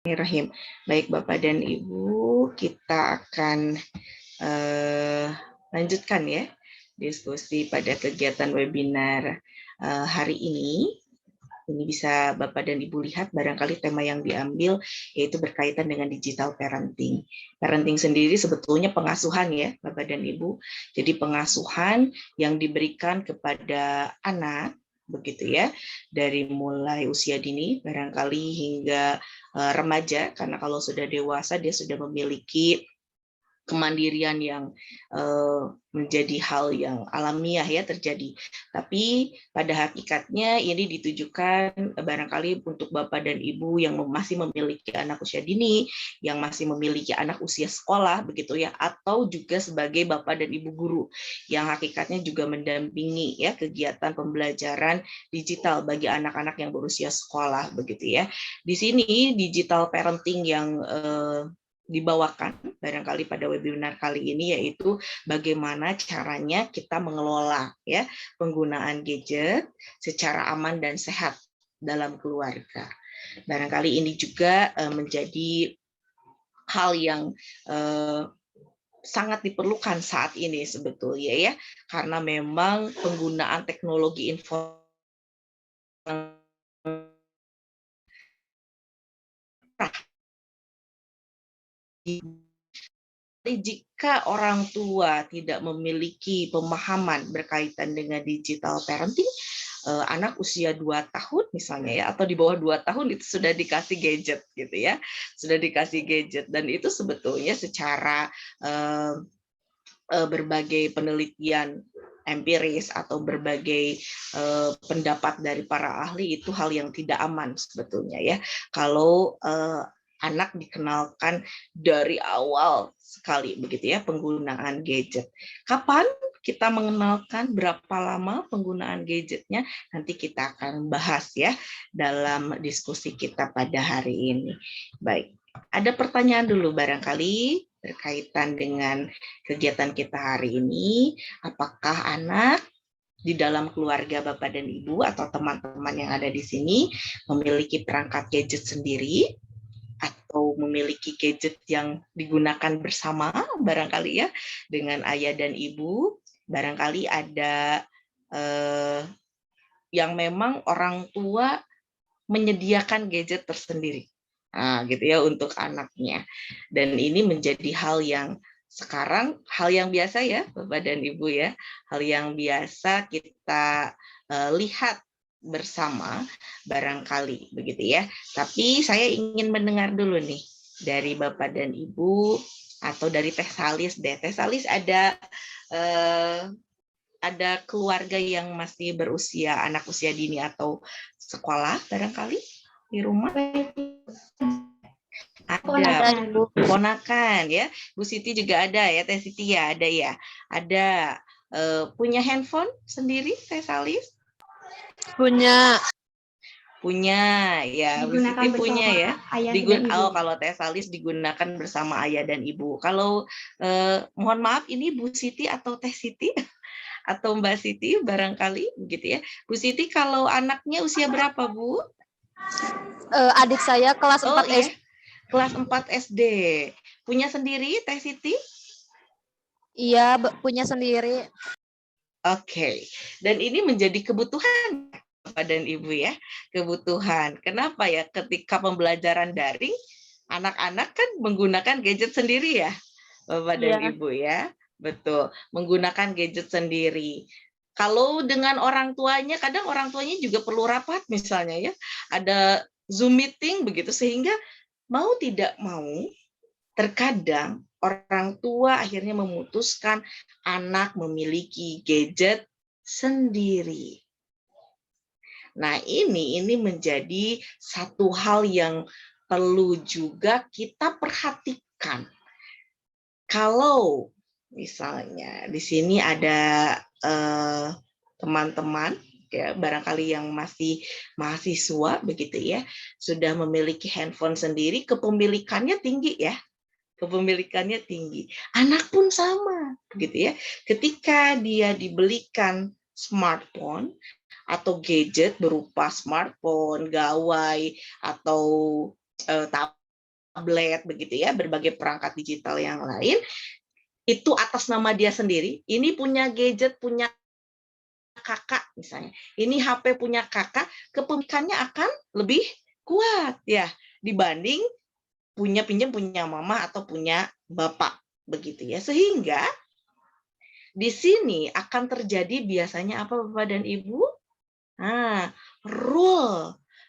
Bismillahirrahmanirrahim. Baik Bapak dan Ibu, kita akan lanjutkan ya diskusi pada kegiatan webinar hari ini. Ini bisa Bapak dan Ibu lihat barangkali tema yang diambil yaitu berkaitan dengan digital parenting. Parenting sendiri sebetulnya pengasuhan ya Bapak dan Ibu. Jadi pengasuhan yang diberikan kepada anak begitu ya, dari mulai usia dini barangkali hingga remaja, karena kalau sudah dewasa dia sudah memiliki kemandirian yang menjadi hal yang alamiah ya terjadi. Tapi pada hakikatnya ini ditujukan barangkali untuk Bapak dan Ibu yang masih memiliki anak usia dini, yang masih memiliki anak usia sekolah begitu ya, atau juga sebagai Bapak dan Ibu guru yang hakikatnya juga mendampingi ya kegiatan pembelajaran digital bagi anak-anak yang berusia sekolah begitu ya. Di sini digital parenting yang dibawakan barangkali pada webinar kali ini yaitu bagaimana caranya kita mengelola ya penggunaan gadget secara aman dan sehat dalam keluarga. Barangkali ini juga menjadi hal yang sangat diperlukan saat ini sebetulnya ya, karena memang penggunaan teknologi informasi jika orang tua tidak memiliki pemahaman berkaitan dengan digital parenting, anak usia 2 tahun misalnya ya, atau di bawah 2 tahun itu sudah dikasih gadget gitu ya, sudah dikasih gadget, dan itu sebetulnya secara berbagai penelitian empiris atau berbagai pendapat dari para ahli itu hal yang tidak aman sebetulnya ya, kalau anak dikenalkan dari awal sekali begitu ya penggunaan gadget. Kapan kita mengenalkan, berapa lama penggunaan gadgetnya, nanti kita akan bahas ya dalam diskusi kita pada hari ini. Baik, ada pertanyaan dulu barangkali berkaitan dengan kegiatan kita hari ini. Apakah anak di dalam keluarga Bapak dan Ibu atau teman-teman yang ada di sini memiliki perangkat gadget sendiri atau memiliki gadget yang digunakan bersama barangkali ya dengan ayah dan ibu? Barangkali ada yang memang orang tua menyediakan gadget tersendiri, nah, gitu ya untuk anaknya. Dan ini menjadi hal yang sekarang hal yang biasa ya Bapak dan Ibu ya, hal yang biasa kita lihat bersama barangkali begitu ya. Tapi saya ingin mendengar dulu nih dari Bapak dan Ibu atau dari Teh Salis deh. Teh Salis ada keluarga yang masih berusia anak usia dini atau sekolah barangkali di rumah? Ada ponakan ya. Bu Siti juga ada ya, Teh Siti ya, ada ya. Ada punya handphone sendiri Teh Salis? Punya ya, Bu Siti punya ya. Kalau Teh Salis digunakan bersama ayah dan ibu. Kalau mohon maaf ini Bu Siti atau Teh Siti atau Mbak Siti barangkali begitu ya. Bu Siti kalau anaknya usia berapa, Bu? Adik saya kelas 4 iya. Kelas 4 SD. Punya sendiri Teh Siti? Iya, punya sendiri. Oke. Dan ini menjadi kebutuhan Bapak dan Ibu ya, kebutuhan. Kenapa ya? Ketika pembelajaran daring, anak-anak kan menggunakan gadget sendiri ya, Bapak dan Ibu ya. Betul, menggunakan gadget sendiri. Kalau dengan orang tuanya, kadang orang tuanya juga perlu rapat misalnya ya, ada Zoom meeting begitu, sehingga mau tidak mau, terkadang orang tua akhirnya memutuskan anak memiliki gadget sendiri. Nah, ini menjadi satu hal yang perlu juga kita perhatikan. Kalau misalnya di sini ada teman-teman ya, barangkali yang masih mahasiswa begitu ya, sudah memiliki handphone sendiri, kepemilikannya tinggi ya. Kepemilikannya tinggi. Anak pun sama, begitu ya. Ketika dia dibelikan smartphone atau gadget berupa smartphone, gawai atau tablet tablet begitu ya, berbagai perangkat digital yang lain, itu atas nama dia sendiri. Ini punya gadget, punya kakak misalnya. Ini HP punya kakak, kepemilikannya akan lebih kuat ya dibanding pinjam punya mama atau punya bapak begitu ya. Sehingga di sini akan terjadi biasanya apa Bapak dan Ibu? Nah,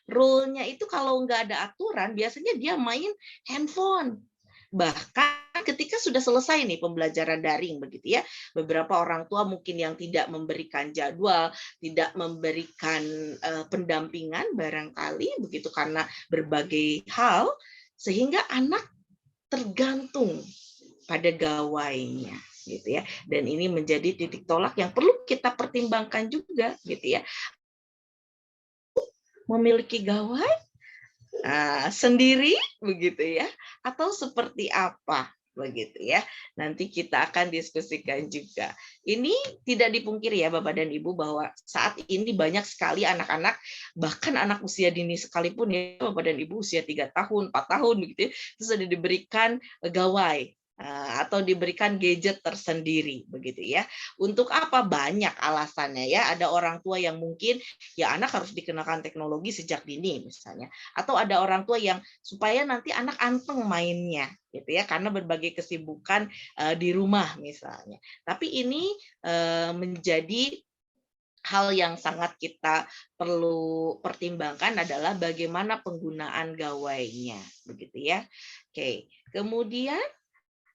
rule-nya itu kalau nggak ada aturan, biasanya dia main handphone. Bahkan ketika sudah selesai nih pembelajaran daring begitu ya, beberapa orang tua mungkin yang tidak memberikan jadwal, tidak memberikan pendampingan barangkali begitu karena berbagai hal, sehingga anak tergantung pada gawainya gitu ya. Dan ini menjadi titik tolak yang perlu kita pertimbangkan juga gitu ya. Memiliki gawai sendiri begitu ya, atau seperti apa begitu ya. Nanti kita akan diskusikan juga. Ini tidak dipungkiri ya Bapak dan Ibu bahwa saat ini banyak sekali anak-anak, bahkan anak usia dini sekalipun ya Bapak dan Ibu, usia 3 tahun, 4 tahun begitu ya, itu sudah diberikan gawai atau diberikan gadget tersendiri begitu ya. Untuk apa? Banyak alasannya ya. Ada orang tua yang mungkin ya anak harus dikenakan teknologi sejak dini misalnya, atau ada orang tua yang supaya nanti anak anteng mainnya gitu ya, karena berbagai kesibukan di rumah misalnya. Tapi ini menjadi hal yang sangat kita perlu pertimbangkan adalah bagaimana penggunaan gawainya begitu ya. Oke, kemudian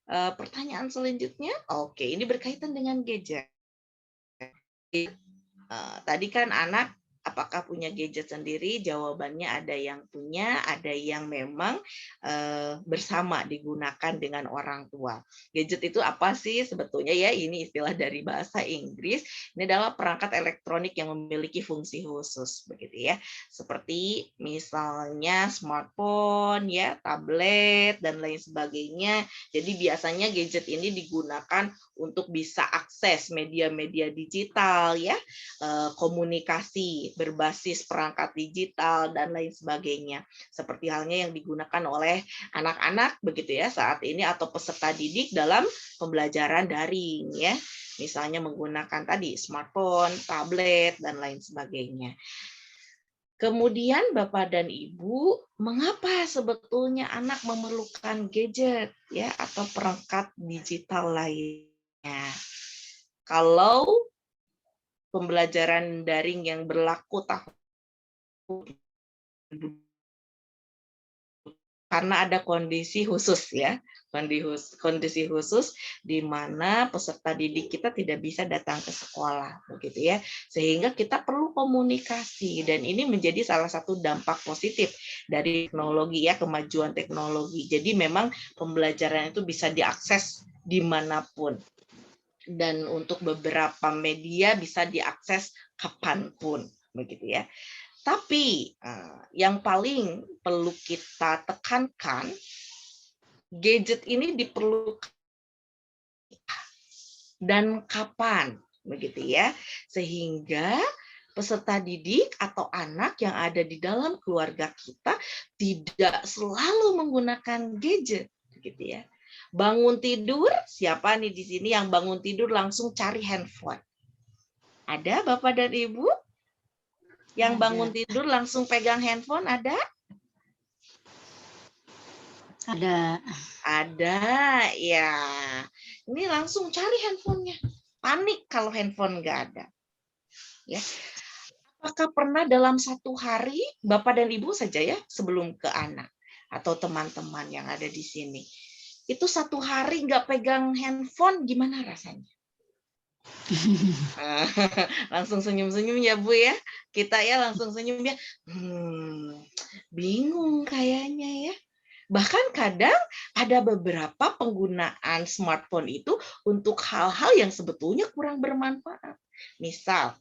pertanyaan selanjutnya, oke, ini berkaitan dengan gadget. Tadi kan anak apakah punya gadget sendiri? Jawabannya ada yang punya, ada yang memang bersama digunakan dengan orang tua. Gadget itu apa sih sebetulnya ya? Ini istilah dari bahasa Inggris. Ini adalah perangkat elektronik yang memiliki fungsi khusus, begitu ya. Seperti misalnya smartphone, ya, tablet dan lain sebagainya. Jadi biasanya gadget ini digunakan untuk bisa akses media-media digital, ya. Komunikasi berbasis perangkat digital dan lain sebagainya. Seperti halnya yang digunakan oleh anak-anak begitu ya saat ini atau peserta didik dalam pembelajaran daring ya. Misalnya menggunakan tadi smartphone, tablet dan lain sebagainya. Kemudian Bapak dan Ibu, mengapa sebetulnya anak memerlukan gadget ya atau perangkat digital lainnya? Kalau pembelajaran daring yang berlaku tahun karena ada kondisi khusus ya, kondisi khusus di mana peserta didik kita tidak bisa datang ke sekolah begitu ya, sehingga kita perlu komunikasi dan ini menjadi salah satu dampak positif dari teknologi ya, kemajuan teknologi. Jadi memang pembelajaran itu bisa diakses dimanapun dan untuk beberapa media bisa diakses kapanpun begitu ya. Tapi yang paling perlu kita tekankan, gadget ini diperlukan dan kapan, begitu ya, sehingga peserta didik atau anak yang ada di dalam keluarga kita tidak selalu menggunakan gadget, begitu ya. Bangun tidur, siapa nih di sini yang bangun tidur langsung cari handphone? Ada Bapak dan Ibu? Yang bangun tidur langsung pegang handphone ada? Ada. Ada, ya. Ini langsung cari handphonenya. Panik kalau handphone nggak ada. Ya. Apakah pernah dalam satu hari, Bapak dan Ibu saja ya, sebelum ke anak atau teman-teman yang ada di sini, itu satu hari nggak pegang handphone, gimana rasanya? Langsung senyum-senyum ya Bu ya, kita ya langsung senyum ya, bingung kayaknya ya. Bahkan kadang ada beberapa penggunaan smartphone itu untuk hal-hal yang sebetulnya kurang bermanfaat. Misal,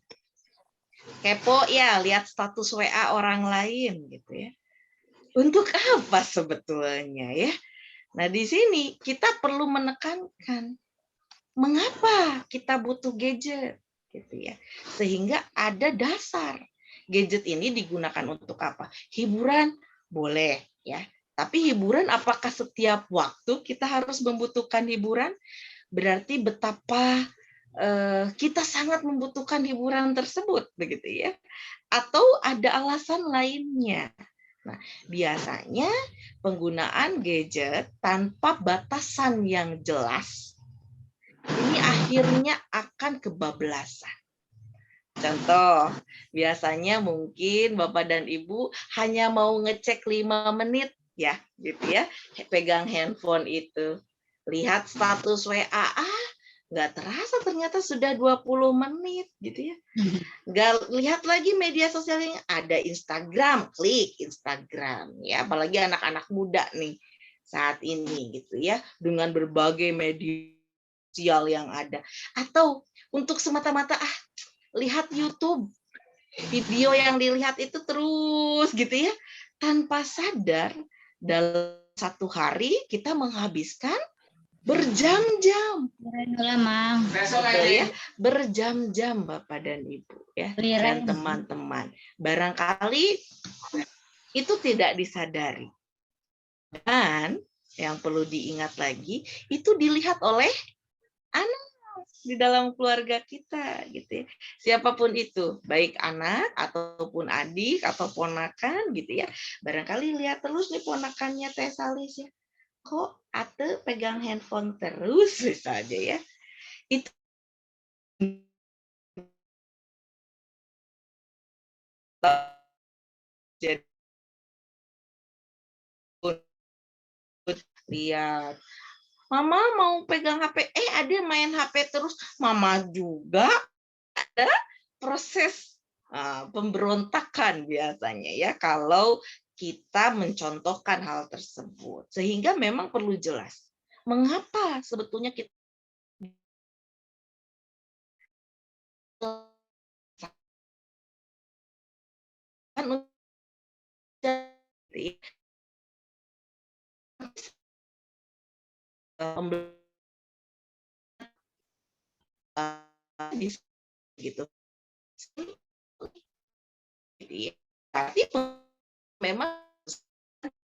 kepo ya, lihat status WA orang lain gitu ya. Untuk apa sebetulnya ya? Nah, di sini kita perlu menekankan mengapa kita butuh gadget gitu ya. Sehingga ada dasar. Gadget ini digunakan untuk apa? Hiburan boleh ya. Tapi hiburan, apakah setiap waktu kita harus membutuhkan hiburan? Berarti betapa kita sangat membutuhkan hiburan tersebut, begitu ya? Atau ada alasan lainnya? Nah, biasanya penggunaan gadget tanpa batasan yang jelas ini akhirnya akan kebablasan. Contoh, biasanya mungkin Bapak dan Ibu hanya mau ngecek 5 menit ya, gitu ya, pegang handphone itu. Lihat status WA, nggak terasa ternyata sudah 20 menit gitu ya. Nggak lihat lagi media sosial yang ada Instagram, klik Instagram ya, apalagi anak-anak muda nih saat ini gitu ya, dengan berbagai media sosial yang ada. Atau untuk semata-mata lihat YouTube, video yang dilihat itu terus gitu ya, tanpa sadar dalam satu hari kita menghabiskan berjam-jam, betul ya, berjam-jam Bapak dan Ibu ya, dan teman-teman. Barangkali itu tidak disadari. Dan yang perlu diingat lagi, itu dilihat oleh anak di dalam keluarga kita gitu ya. Siapapun itu, baik anak ataupun adik atau ponakan gitu ya. Barangkali lihat terus nih ponakannya Teh Salis ya. Kok Ate pegang handphone terus saja ya. Itu jadi lihat Mama mau pegang HP, ada main HP terus, Mama juga ada proses pemberontakan biasanya ya kalau kita mencontohkan hal tersebut. Sehingga memang perlu jelas mengapa sebetulnya kita gitu. Tapi memang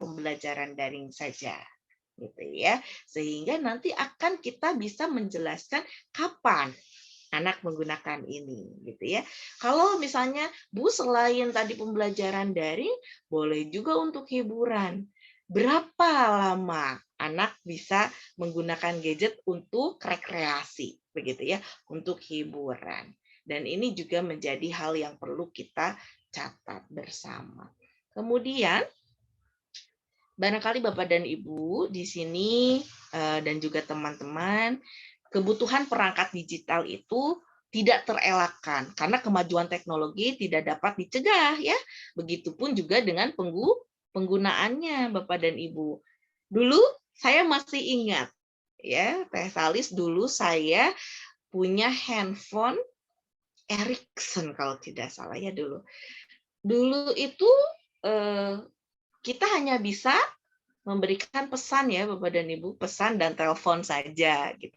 pembelajaran daring saja gitu ya, sehingga nanti akan kita bisa menjelaskan kapan anak menggunakan ini gitu ya. Kalau misalnya Bu selain tadi pembelajaran daring, boleh juga untuk hiburan. Berapa lama anak bisa menggunakan gadget untuk rekreasi begitu ya, untuk hiburan. Dan ini juga menjadi hal yang perlu kita catat bersama. Kemudian barangkali Bapak dan Ibu di sini dan juga teman-teman, kebutuhan perangkat digital itu tidak terelakkan karena kemajuan teknologi tidak dapat dicegah ya. Begitupun juga dengan penggunaannya Bapak dan Ibu. Dulu saya masih ingat ya, Teh Salis, dulu saya punya handphone Ericsson kalau tidak salah ya dulu. Dulu itu kita hanya bisa memberikan pesan ya Bapak dan Ibu, pesan dan telepon saja gitu.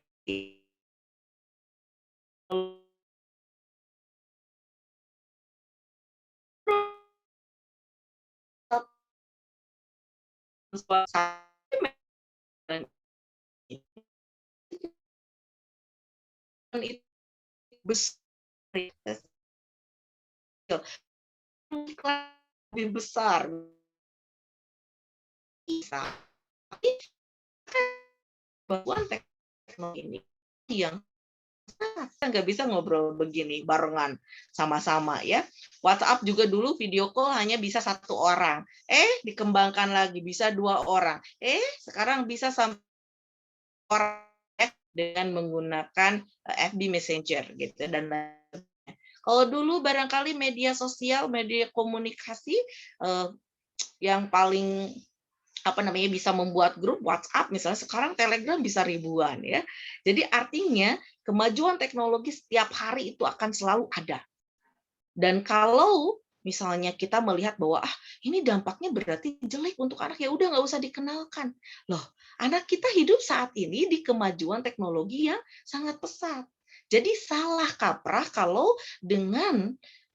Lebih besar bisa, tapi bantuan teknologi ini yang kita nggak bisa ngobrol begini barengan sama-sama ya. WhatsApp juga dulu video call hanya bisa 1 orang. Dikembangkan lagi bisa 2 orang. Sekarang bisa sampai orang ya, dengan menggunakan FB Messenger gitu dan kalau dulu barangkali media sosial, media komunikasi yang paling bisa membuat grup WhatsApp misalnya, sekarang Telegram bisa ribuan ya. Jadi artinya kemajuan teknologi setiap hari itu akan selalu ada. Dan kalau misalnya kita melihat bahwa ini dampaknya berarti jelek untuk anak, ya udah nggak usah dikenalkan. Loh, anak kita hidup saat ini di kemajuan teknologi yang sangat pesat. Jadi salah kaprah kalau dengan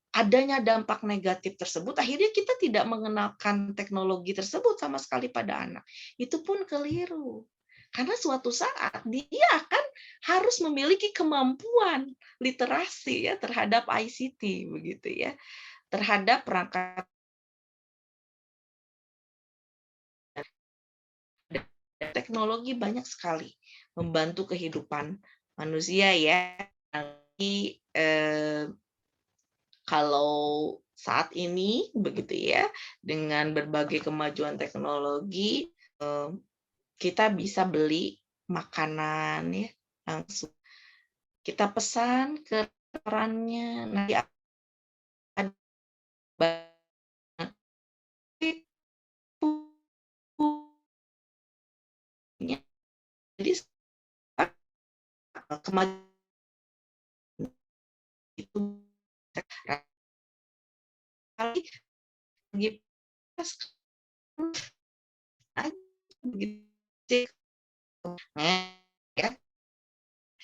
adanya dampak negatif tersebut, akhirnya kita tidak mengenalkan teknologi tersebut sama sekali pada anak. Itu pun keliru. Karena suatu saat dia akan harus memiliki kemampuan literasi ya terhadap ICT begitu ya, terhadap perangkat teknologi banyak sekali membantu kehidupan manusia ya. Nanti, kalau saat ini begitu ya, dengan berbagai kemajuan teknologi, kita bisa beli makanan ya langsung. Kita pesan ke restorannya, nanti ada jadi kemajuan itu ya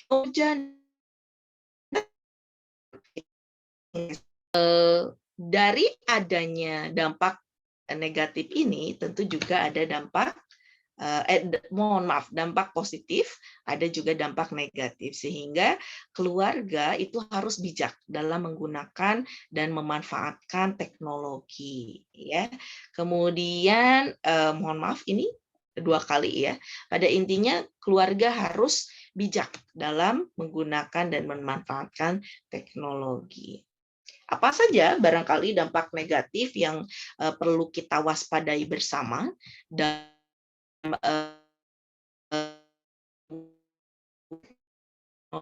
hujan dari adanya dampak negatif ini tentu juga ada dampak mohon maaf, dampak positif, ada juga dampak negatif, sehingga keluarga itu harus bijak dalam menggunakan dan memanfaatkan teknologi, ya. Kemudian, mohon maaf, ini dua kali ya. Pada intinya keluarga harus bijak dalam menggunakan dan memanfaatkan teknologi. Apa saja barangkali dampak negatif yang perlu kita waspadai bersama dan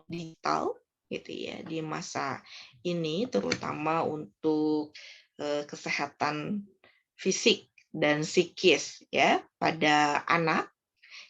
digital gitu ya di masa ini, terutama untuk kesehatan fisik dan psikis ya pada anak.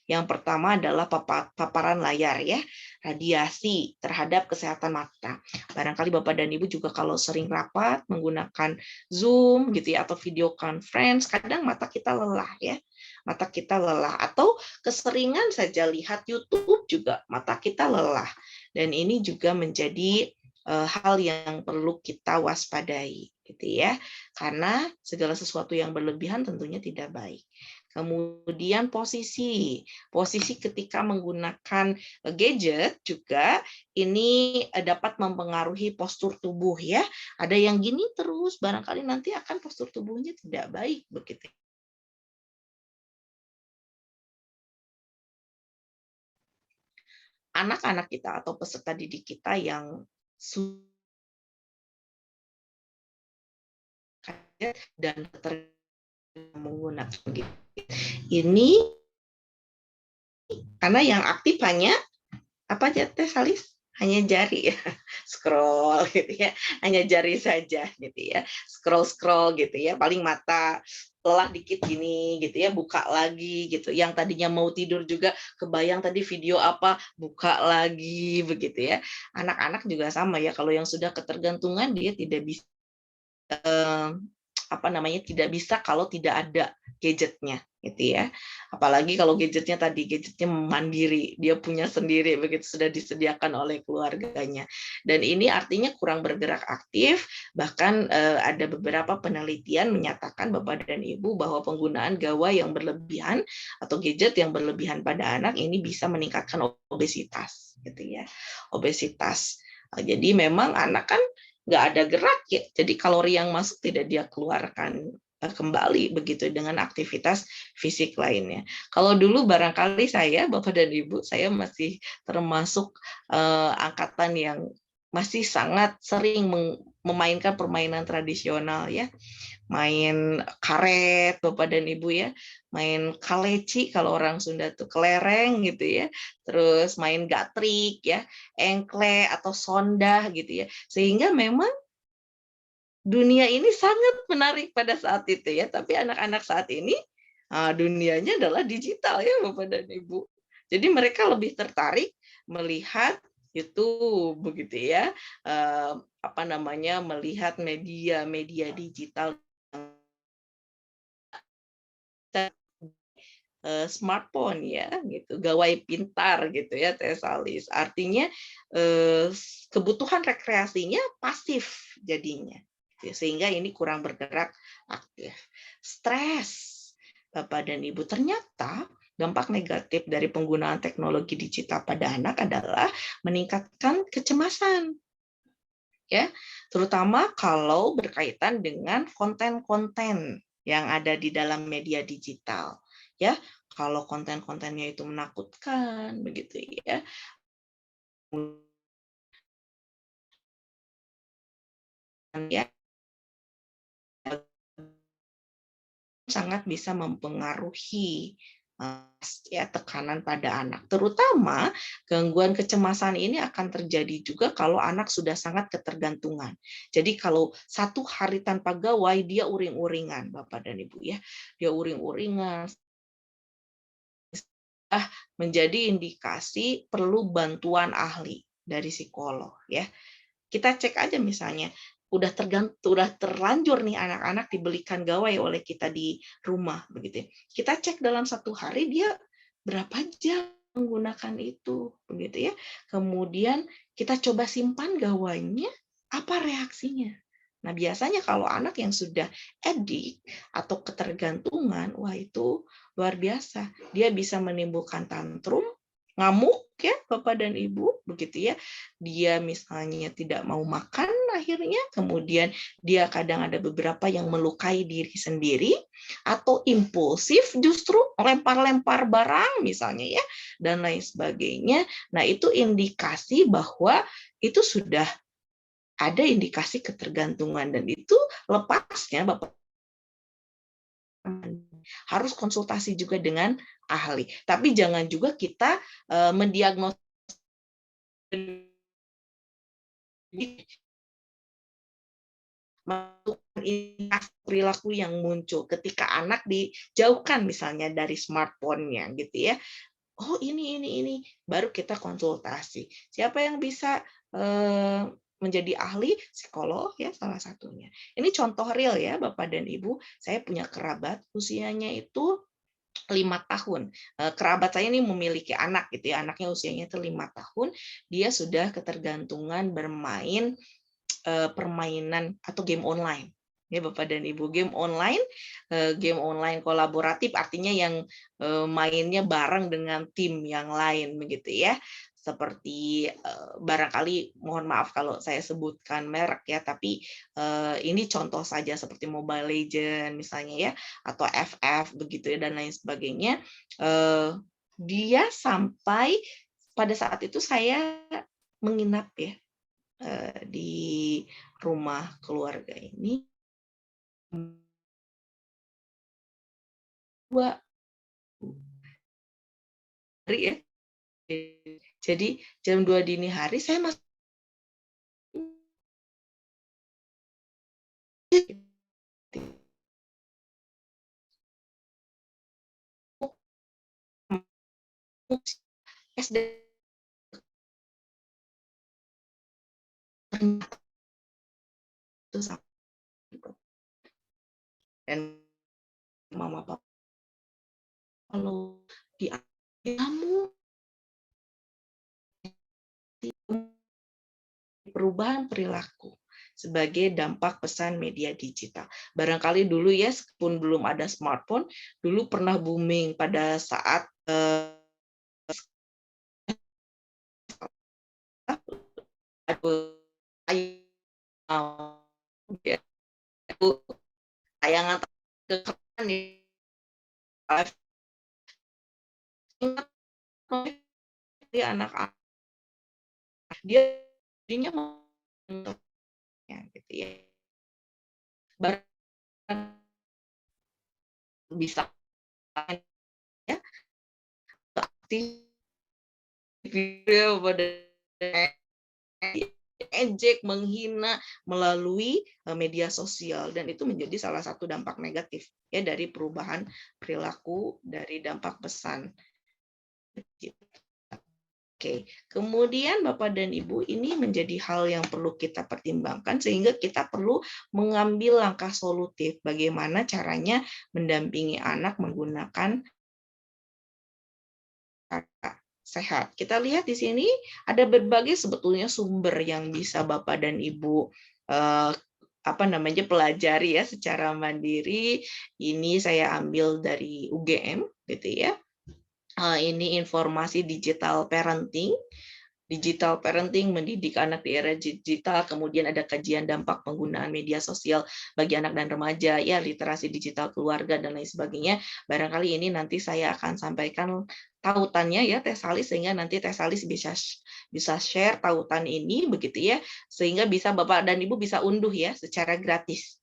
Yang pertama adalah paparan layar ya, radiasi terhadap kesehatan mata. Barangkali Bapak dan Ibu juga kalau sering rapat menggunakan Zoom gitu ya atau video conference, kadang mata kita lelah ya. Mata kita lelah atau keseringan saja lihat YouTube juga mata kita lelah. Dan ini juga menjadi hal yang perlu kita waspadai gitu ya. Karena segala sesuatu yang berlebihan tentunya tidak baik. Kemudian posisi ketika menggunakan gadget juga ini dapat mempengaruhi postur tubuh ya. Ada yang gini terus barangkali nanti akan postur tubuhnya tidak baik begitu. Anak-anak kita atau peserta didik kita yang suka dan menggunakan ini karena yang aktif hanya apa aja Teh Salis? Hanya jari ya, scroll gitu ya, hanya jari saja gitu ya, scroll gitu ya, paling mata lelah dikit gini gitu ya, buka lagi gitu. Yang tadinya mau tidur juga kebayang tadi video apa, buka lagi begitu ya. Anak-anak juga sama ya, kalau yang sudah ketergantungan dia tidak bisa tidak bisa kalau tidak ada gadgetnya gitu ya. Apalagi kalau gadgetnya mandiri, dia punya sendiri begitu sudah disediakan oleh keluarganya. Dan ini artinya kurang bergerak aktif, bahkan ada beberapa penelitian menyatakan Bapak dan Ibu bahwa penggunaan gawai yang berlebihan atau gadget yang berlebihan pada anak ini bisa meningkatkan obesitas gitu ya. Obesitas. Jadi memang anak kan nggak ada gerak ya, jadi kalori yang masuk tidak dia keluarkan kembali begitu dengan aktivitas fisik lainnya. Kalau dulu barangkali saya, Bapak dan Ibu, saya masih termasuk angkatan yang masih sangat sering memainkan permainan tradisional ya. Main karet Bapak dan Ibu ya, main kaleci kalau orang Sunda tuh kelereng gitu ya, terus main gatrik ya, engkle atau sondah gitu ya. Sehingga memang dunia ini sangat menarik pada saat itu ya, tapi anak-anak saat ini dunianya adalah digital ya Bapak dan Ibu. Jadi mereka lebih tertarik melihat YouTube begitu ya, melihat media digital smartphone ya gitu, gawai pintar gitu ya Teh Salis. Artinya kebutuhan rekreasinya pasif jadinya. begitu. Sehingga ini kurang bergerak aktif. Stres, Bapak dan Ibu, ternyata dampak negatif dari penggunaan teknologi digital pada anak adalah meningkatkan kecemasan, ya, terutama kalau berkaitan dengan konten-konten yang ada di dalam media digital, ya. Kalau konten-kontennya itu menakutkan, begitu ya, ya sangat bisa mempengaruhi ya tekanan pada anak. Terutama gangguan kecemasan ini akan terjadi juga kalau anak sudah sangat ketergantungan. Jadi kalau satu hari tanpa gawai dia uring-uringan, Bapak dan Ibu ya. Dia uring-uringan menjadi indikasi perlu bantuan ahli dari psikolog ya. Kita cek aja misalnya udah terlanjur nih anak-anak dibelikan gawai oleh kita di rumah begitu. Kita cek dalam satu hari dia berapa jam menggunakan itu begitu ya. Kemudian kita coba simpan gawainya, apa reaksinya? Nah, biasanya kalau anak yang sudah edik atau ketergantungan, wah itu luar biasa. Dia bisa menimbulkan tantrum, ngamuk ya Bapak dan Ibu, begitu ya. Dia misalnya tidak mau makan akhirnya, kemudian dia kadang ada beberapa yang melukai diri sendiri atau impulsif justru lempar-lempar barang misalnya ya dan lain sebagainya. Nah, itu indikasi bahwa itu sudah ada indikasi ketergantungan dan itu lepasnya Bapak harus konsultasi juga dengan ahli. Tapi jangan juga kita mendiagnosis perilaku yang muncul ketika anak dijauhkan misalnya dari smartphone-nya gitu ya. Oh ini, baru kita konsultasi. Siapa yang bisa menjadi ahli? Psikolog ya salah satunya. Ini contoh real ya Bapak dan Ibu. Saya punya kerabat usianya itu 5 tahun. Kerabat saya ini memiliki anak gitu ya. Anaknya usianya itu 5 tahun. Dia sudah ketergantungan bermain permainan atau game online. Ya Bapak dan Ibu, game online kolaboratif artinya yang mainnya bareng dengan tim yang lain begitu ya. Seperti barangkali mohon maaf kalau saya sebutkan merek ya, tapi ini contoh saja seperti Mobile Legends misalnya ya, atau FF begitu ya dan lain sebagainya. Dia sampai pada saat itu saya menginap ya di rumah keluarga ini 2 hari ya. Jadi jam 2 dini hari saya masih SD dan mama papa kalau di kamu perubahan perilaku sebagai dampak pesan media digital. Barangkali dulu ya, pun belum ada smartphone, dulu pernah booming pada saat tayangan kekerasan di anak-anak dia jadinya ya gitu ya bisa ya aktif video pada ejek, menghina melalui media sosial dan itu menjadi salah satu dampak negatif ya dari perubahan perilaku dari dampak pesan. Oke, kemudian Bapak dan Ibu ini menjadi hal yang perlu kita pertimbangkan sehingga kita perlu mengambil langkah solutif bagaimana caranya mendampingi anak menggunakan sehat. Kita lihat di sini ada berbagai sebetulnya sumber yang bisa Bapak dan Ibu pelajari ya secara mandiri. Ini saya ambil dari UGM gitu ya. Ini informasi digital parenting. Digital parenting, mendidik anak di era digital, kemudian ada kajian dampak penggunaan media sosial bagi anak dan remaja, ya literasi digital keluarga dan lain sebagainya. Barangkali ini nanti saya akan sampaikan tautannya ya Tesalis, sehingga nanti Tesalis bisa share tautan ini begitu ya, sehingga bisa Bapak dan Ibu bisa unduh ya secara gratis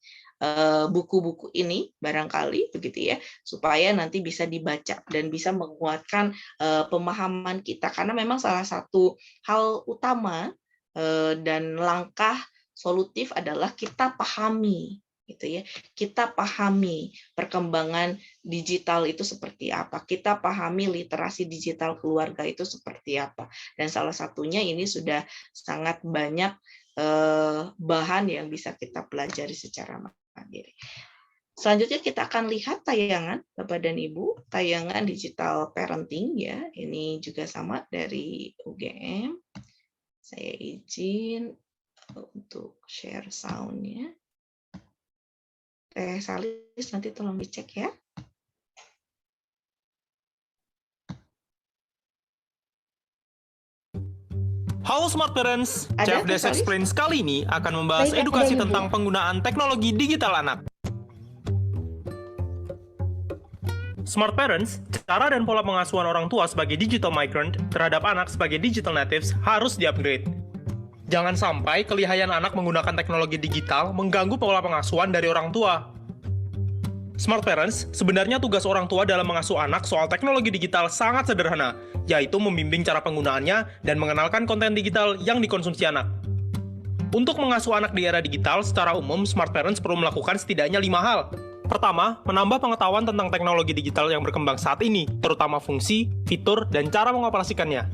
buku-buku ini barangkali begitu ya, supaya nanti bisa dibaca dan bisa menguatkan pemahaman kita, karena memang salah satu hal utama dan langkah solutif adalah kita pahami gitu ya. Kita pahami perkembangan digital itu seperti apa, kita pahami literasi digital keluarga itu seperti apa, dan salah satunya ini sudah sangat banyak bahan yang bisa kita pelajari secara mandiri. Selanjutnya kita akan lihat tayangan Bapak dan Ibu, tayangan digital parenting ya. Ini juga sama dari UGM. Saya izin untuk share sound-nya. Salis nanti tolong dicek ya. Halo Smart Parents, Chef Des Explains kali ini akan membahas edukasi tentang penggunaan teknologi digital anak. Smart Parents, cara dan pola pengasuhan orang tua sebagai digital migrant terhadap anak sebagai digital natives harus di-upgrade. Jangan sampai kelihayan anak menggunakan teknologi digital mengganggu pola pengasuhan dari orang tua. Smart Parents, sebenarnya tugas orang tua dalam mengasuh anak soal teknologi digital sangat sederhana, yaitu membimbing cara penggunaannya dan mengenalkan konten digital yang dikonsumsi anak. Untuk mengasuh anak di era digital, secara umum Smart Parents perlu melakukan setidaknya 5 hal. Pertama, menambah pengetahuan tentang teknologi digital yang berkembang saat ini, terutama fungsi, fitur, dan cara mengoperasikannya.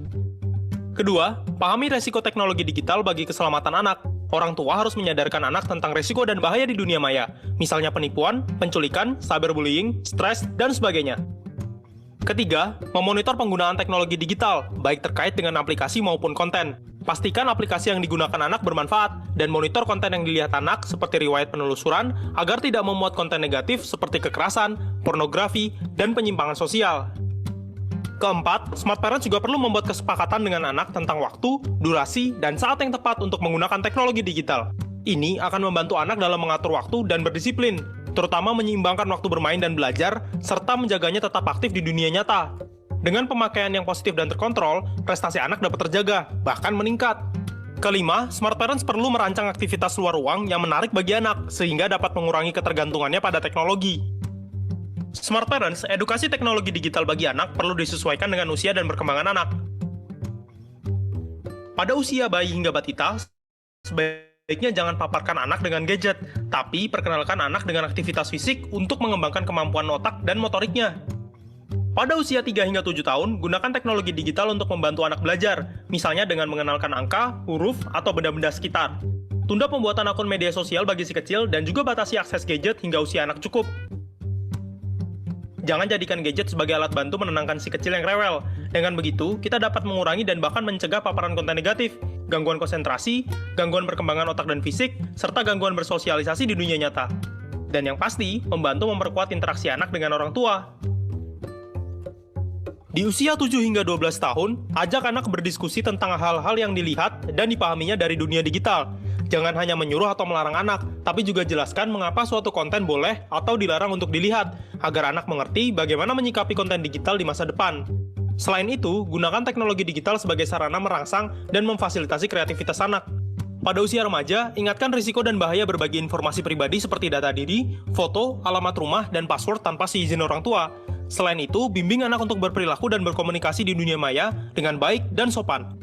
Kedua, pahami resiko teknologi digital bagi keselamatan anak. Orang tua harus menyadarkan anak tentang resiko dan bahaya di dunia maya, misalnya penipuan, penculikan, cyberbullying, stres, dan sebagainya. Ketiga, memonitor penggunaan teknologi digital, baik terkait dengan aplikasi maupun konten. Pastikan aplikasi yang digunakan anak bermanfaat, dan monitor konten yang dilihat anak seperti riwayat penelusuran, agar tidak memuat konten negatif seperti kekerasan, pornografi, dan penyimpangan sosial. Keempat, Smart Parents juga perlu membuat kesepakatan dengan anak tentang waktu, durasi, dan saat yang tepat untuk menggunakan teknologi digital. Ini akan membantu anak dalam mengatur waktu dan berdisiplin, terutama menyeimbangkan waktu bermain dan belajar, serta menjaganya tetap aktif di dunia nyata. Dengan pemakaian yang positif dan terkontrol, prestasi anak dapat terjaga, bahkan meningkat. Kelima, Smart Parents perlu merancang aktivitas luar ruang yang menarik bagi anak, sehingga dapat mengurangi ketergantungannya pada teknologi. Smart Parents, edukasi teknologi digital bagi anak perlu disesuaikan dengan usia dan perkembangan anak. Pada usia bayi hingga balita, sebaiknya jangan paparkan anak dengan gadget, tapi perkenalkan anak dengan aktivitas fisik untuk mengembangkan kemampuan otak dan motoriknya. Pada usia 3 hingga 7 tahun, gunakan teknologi digital untuk membantu anak belajar, misalnya dengan mengenalkan angka, huruf, atau benda-benda sekitar. Tunda pembuatan akun media sosial bagi si kecil dan juga batasi akses gadget hingga usia anak cukup. Jangan jadikan gadget sebagai alat bantu menenangkan si kecil yang rewel. Dengan begitu, kita dapat mengurangi dan bahkan mencegah paparan konten negatif, gangguan konsentrasi, gangguan perkembangan otak dan fisik, serta gangguan bersosialisasi di dunia nyata. Dan yang pasti, membantu memperkuat interaksi anak dengan orang tua. Di usia 7 hingga 12 tahun, ajak anak berdiskusi tentang hal-hal yang dilihat dan dipahaminya dari dunia digital. Jangan hanya menyuruh atau melarang anak, tapi juga jelaskan mengapa suatu konten boleh atau dilarang untuk dilihat, agar anak mengerti bagaimana menyikapi konten digital di masa depan. Selain itu, gunakan teknologi digital sebagai sarana merangsang dan memfasilitasi kreativitas anak. Pada usia remaja, ingatkan risiko dan bahaya berbagi informasi pribadi seperti data diri, foto, alamat rumah, dan password tanpa seizin orang tua. Selain itu, bimbing anak untuk berperilaku dan berkomunikasi di dunia maya dengan baik dan sopan.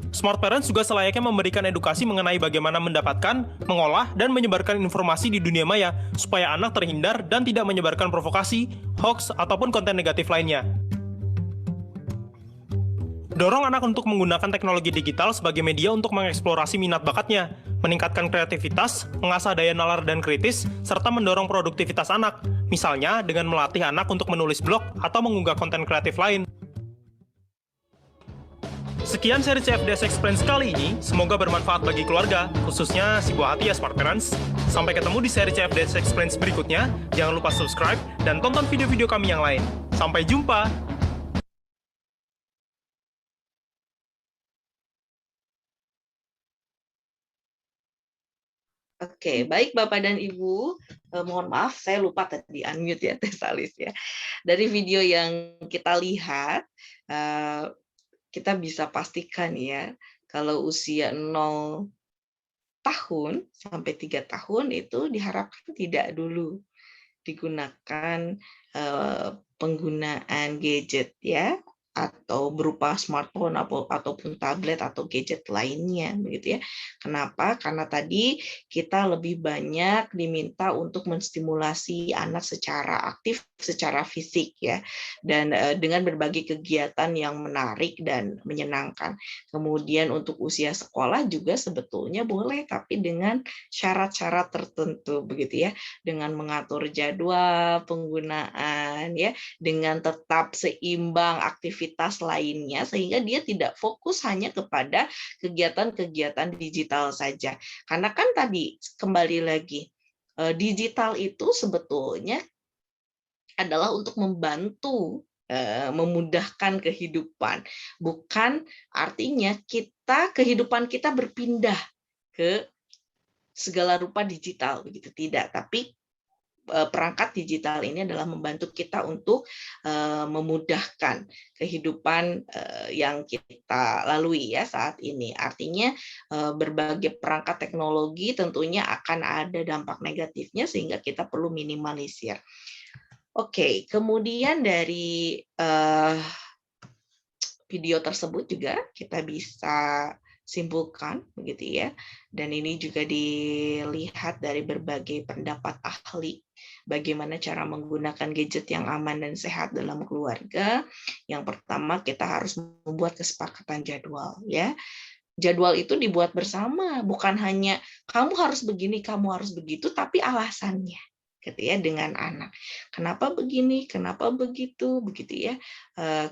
Smart Parents juga selayaknya memberikan edukasi mengenai bagaimana mendapatkan, mengolah, dan menyebarkan informasi di dunia maya supaya anak terhindar dan tidak menyebarkan provokasi, hoax, ataupun konten negatif lainnya. Dorong anak untuk menggunakan teknologi digital sebagai media untuk mengeksplorasi minat bakatnya, meningkatkan kreativitas, mengasah daya nalar dan kritis, serta mendorong produktivitas anak, misalnya dengan melatih anak untuk menulis blog atau mengunggah konten kreatif lain. Sekian seri CFDS Explains kali ini, semoga bermanfaat bagi keluarga, khususnya si buah hati ya Smart Parents. Sampai ketemu di seri CFDS Explains berikutnya, jangan lupa subscribe dan tonton video-video kami yang lain. Sampai jumpa! Oke, baik Bapak dan Ibu, mohon maaf saya lupa tadi unmute ya Teh Salis ya. Dari video yang kita lihat, kita bisa pastikan ya, kalau usia 0 tahun sampai 3 tahun itu diharapkan tidak dulu digunakan penggunaan gadget ya, atau berupa smartphone ataupun tablet atau gadget lainnya begitu ya. Kenapa? Karena tadi kita lebih banyak diminta untuk menstimulasi anak secara aktif, secara fisik ya, dan dengan berbagai kegiatan yang menarik dan menyenangkan. Kemudian untuk usia sekolah juga sebetulnya boleh, tapi dengan syarat-syarat tertentu begitu ya, dengan mengatur jadwal penggunaan ya, dengan tetap seimbang aktivitas lainnya sehingga dia tidak fokus hanya kepada kegiatan-kegiatan digital saja. Karena kan tadi kembali lagi digital itu sebetulnya adalah untuk membantu memudahkan kehidupan, bukan artinya kehidupan kita berpindah ke segala rupa digital begitu, tidak, tapi perangkat digital ini adalah membantu kita untuk memudahkan kehidupan yang kita lalui ya saat ini. Artinya berbagai perangkat teknologi tentunya akan ada dampak negatifnya sehingga kita perlu minimalisir. Oke, kemudian dari video tersebut juga kita bisa simpulkan begitu ya, dan ini juga dilihat dari berbagai pendapat ahli bagaimana cara menggunakan gadget yang aman dan sehat dalam keluarga. Yang pertama, kita harus membuat kesepakatan jadwal ya. Jadwal itu dibuat bersama, bukan hanya kamu harus begini, kamu harus begitu, tapi alasannya gitu ya dengan anak. Kenapa begini, kenapa begitu, begitu ya.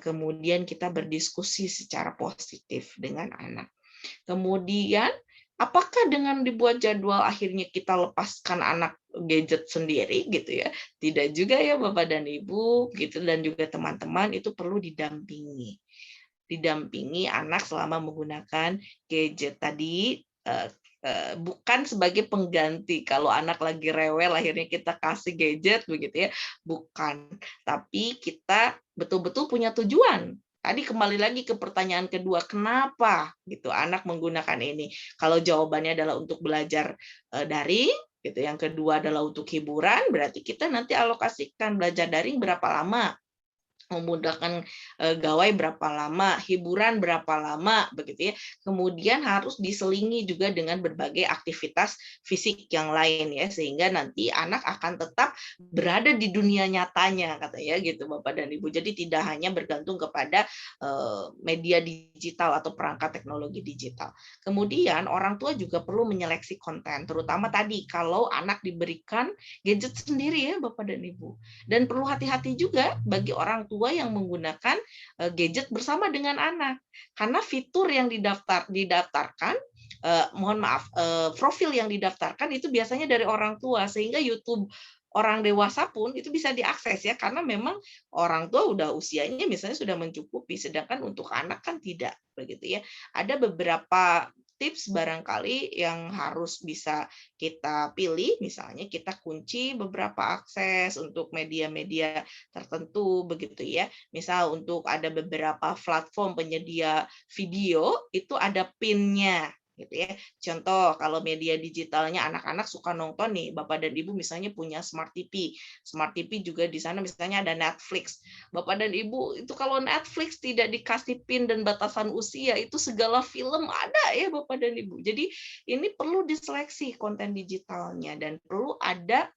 Kemudian kita berdiskusi secara positif dengan anak. Kemudian, apakah dengan dibuat jadwal akhirnya kita lepaskan anak gadget sendiri gitu ya? Tidak juga ya Bapak dan Ibu gitu, dan juga teman-teman itu perlu didampingi. Didampingi anak selama menggunakan gadget tadi, bukan sebagai pengganti kalau anak lagi rewel akhirnya kita kasih gadget begitu ya, bukan. Tapi kita betul-betul punya tujuan. Tadi kembali lagi ke pertanyaan kedua, kenapa gitu anak menggunakan ini? Kalau jawabannya adalah untuk belajar daring, gitu. Yang kedua adalah untuk hiburan, berarti kita nanti alokasikan belajar daring berapa lama, memudahkan gawai berapa lama, hiburan berapa lama, begitu ya. Kemudian harus diselingi juga dengan berbagai aktivitas fisik yang lain ya, sehingga nanti anak akan tetap berada di dunia nyatanya katanya gitu Bapak dan Ibu. Jadi tidak hanya bergantung kepada media digital atau perangkat teknologi digital. Kemudian orang tua juga perlu menyeleksi konten, terutama tadi kalau anak diberikan gadget sendiri ya Bapak dan Ibu. Dan perlu hati-hati juga bagi orang tua yang menggunakan gadget bersama dengan anak, karena fitur yang didaftarkan, profil yang didaftarkan itu biasanya dari orang tua, sehingga YouTube orang dewasa pun itu bisa diakses ya, karena memang orang tua udah usianya misalnya sudah mencukupi, sedangkan untuk anak kan tidak begitu ya. Ada beberapa tips barangkali yang harus bisa kita pilih, misalnya kita kunci beberapa akses untuk media-media tertentu begitu ya. Misal untuk ada beberapa platform penyedia video itu ada PIN-nya gitu ya. Contoh kalau media digitalnya anak-anak suka nonton nih, Bapak dan Ibu misalnya punya Smart TV. Smart TV juga di sana misalnya ada Netflix. Bapak dan Ibu itu kalau Netflix tidak dikasih PIN dan batasan usia, itu segala film ada ya Bapak dan Ibu. Jadi ini perlu diseleksi konten digitalnya dan perlu ada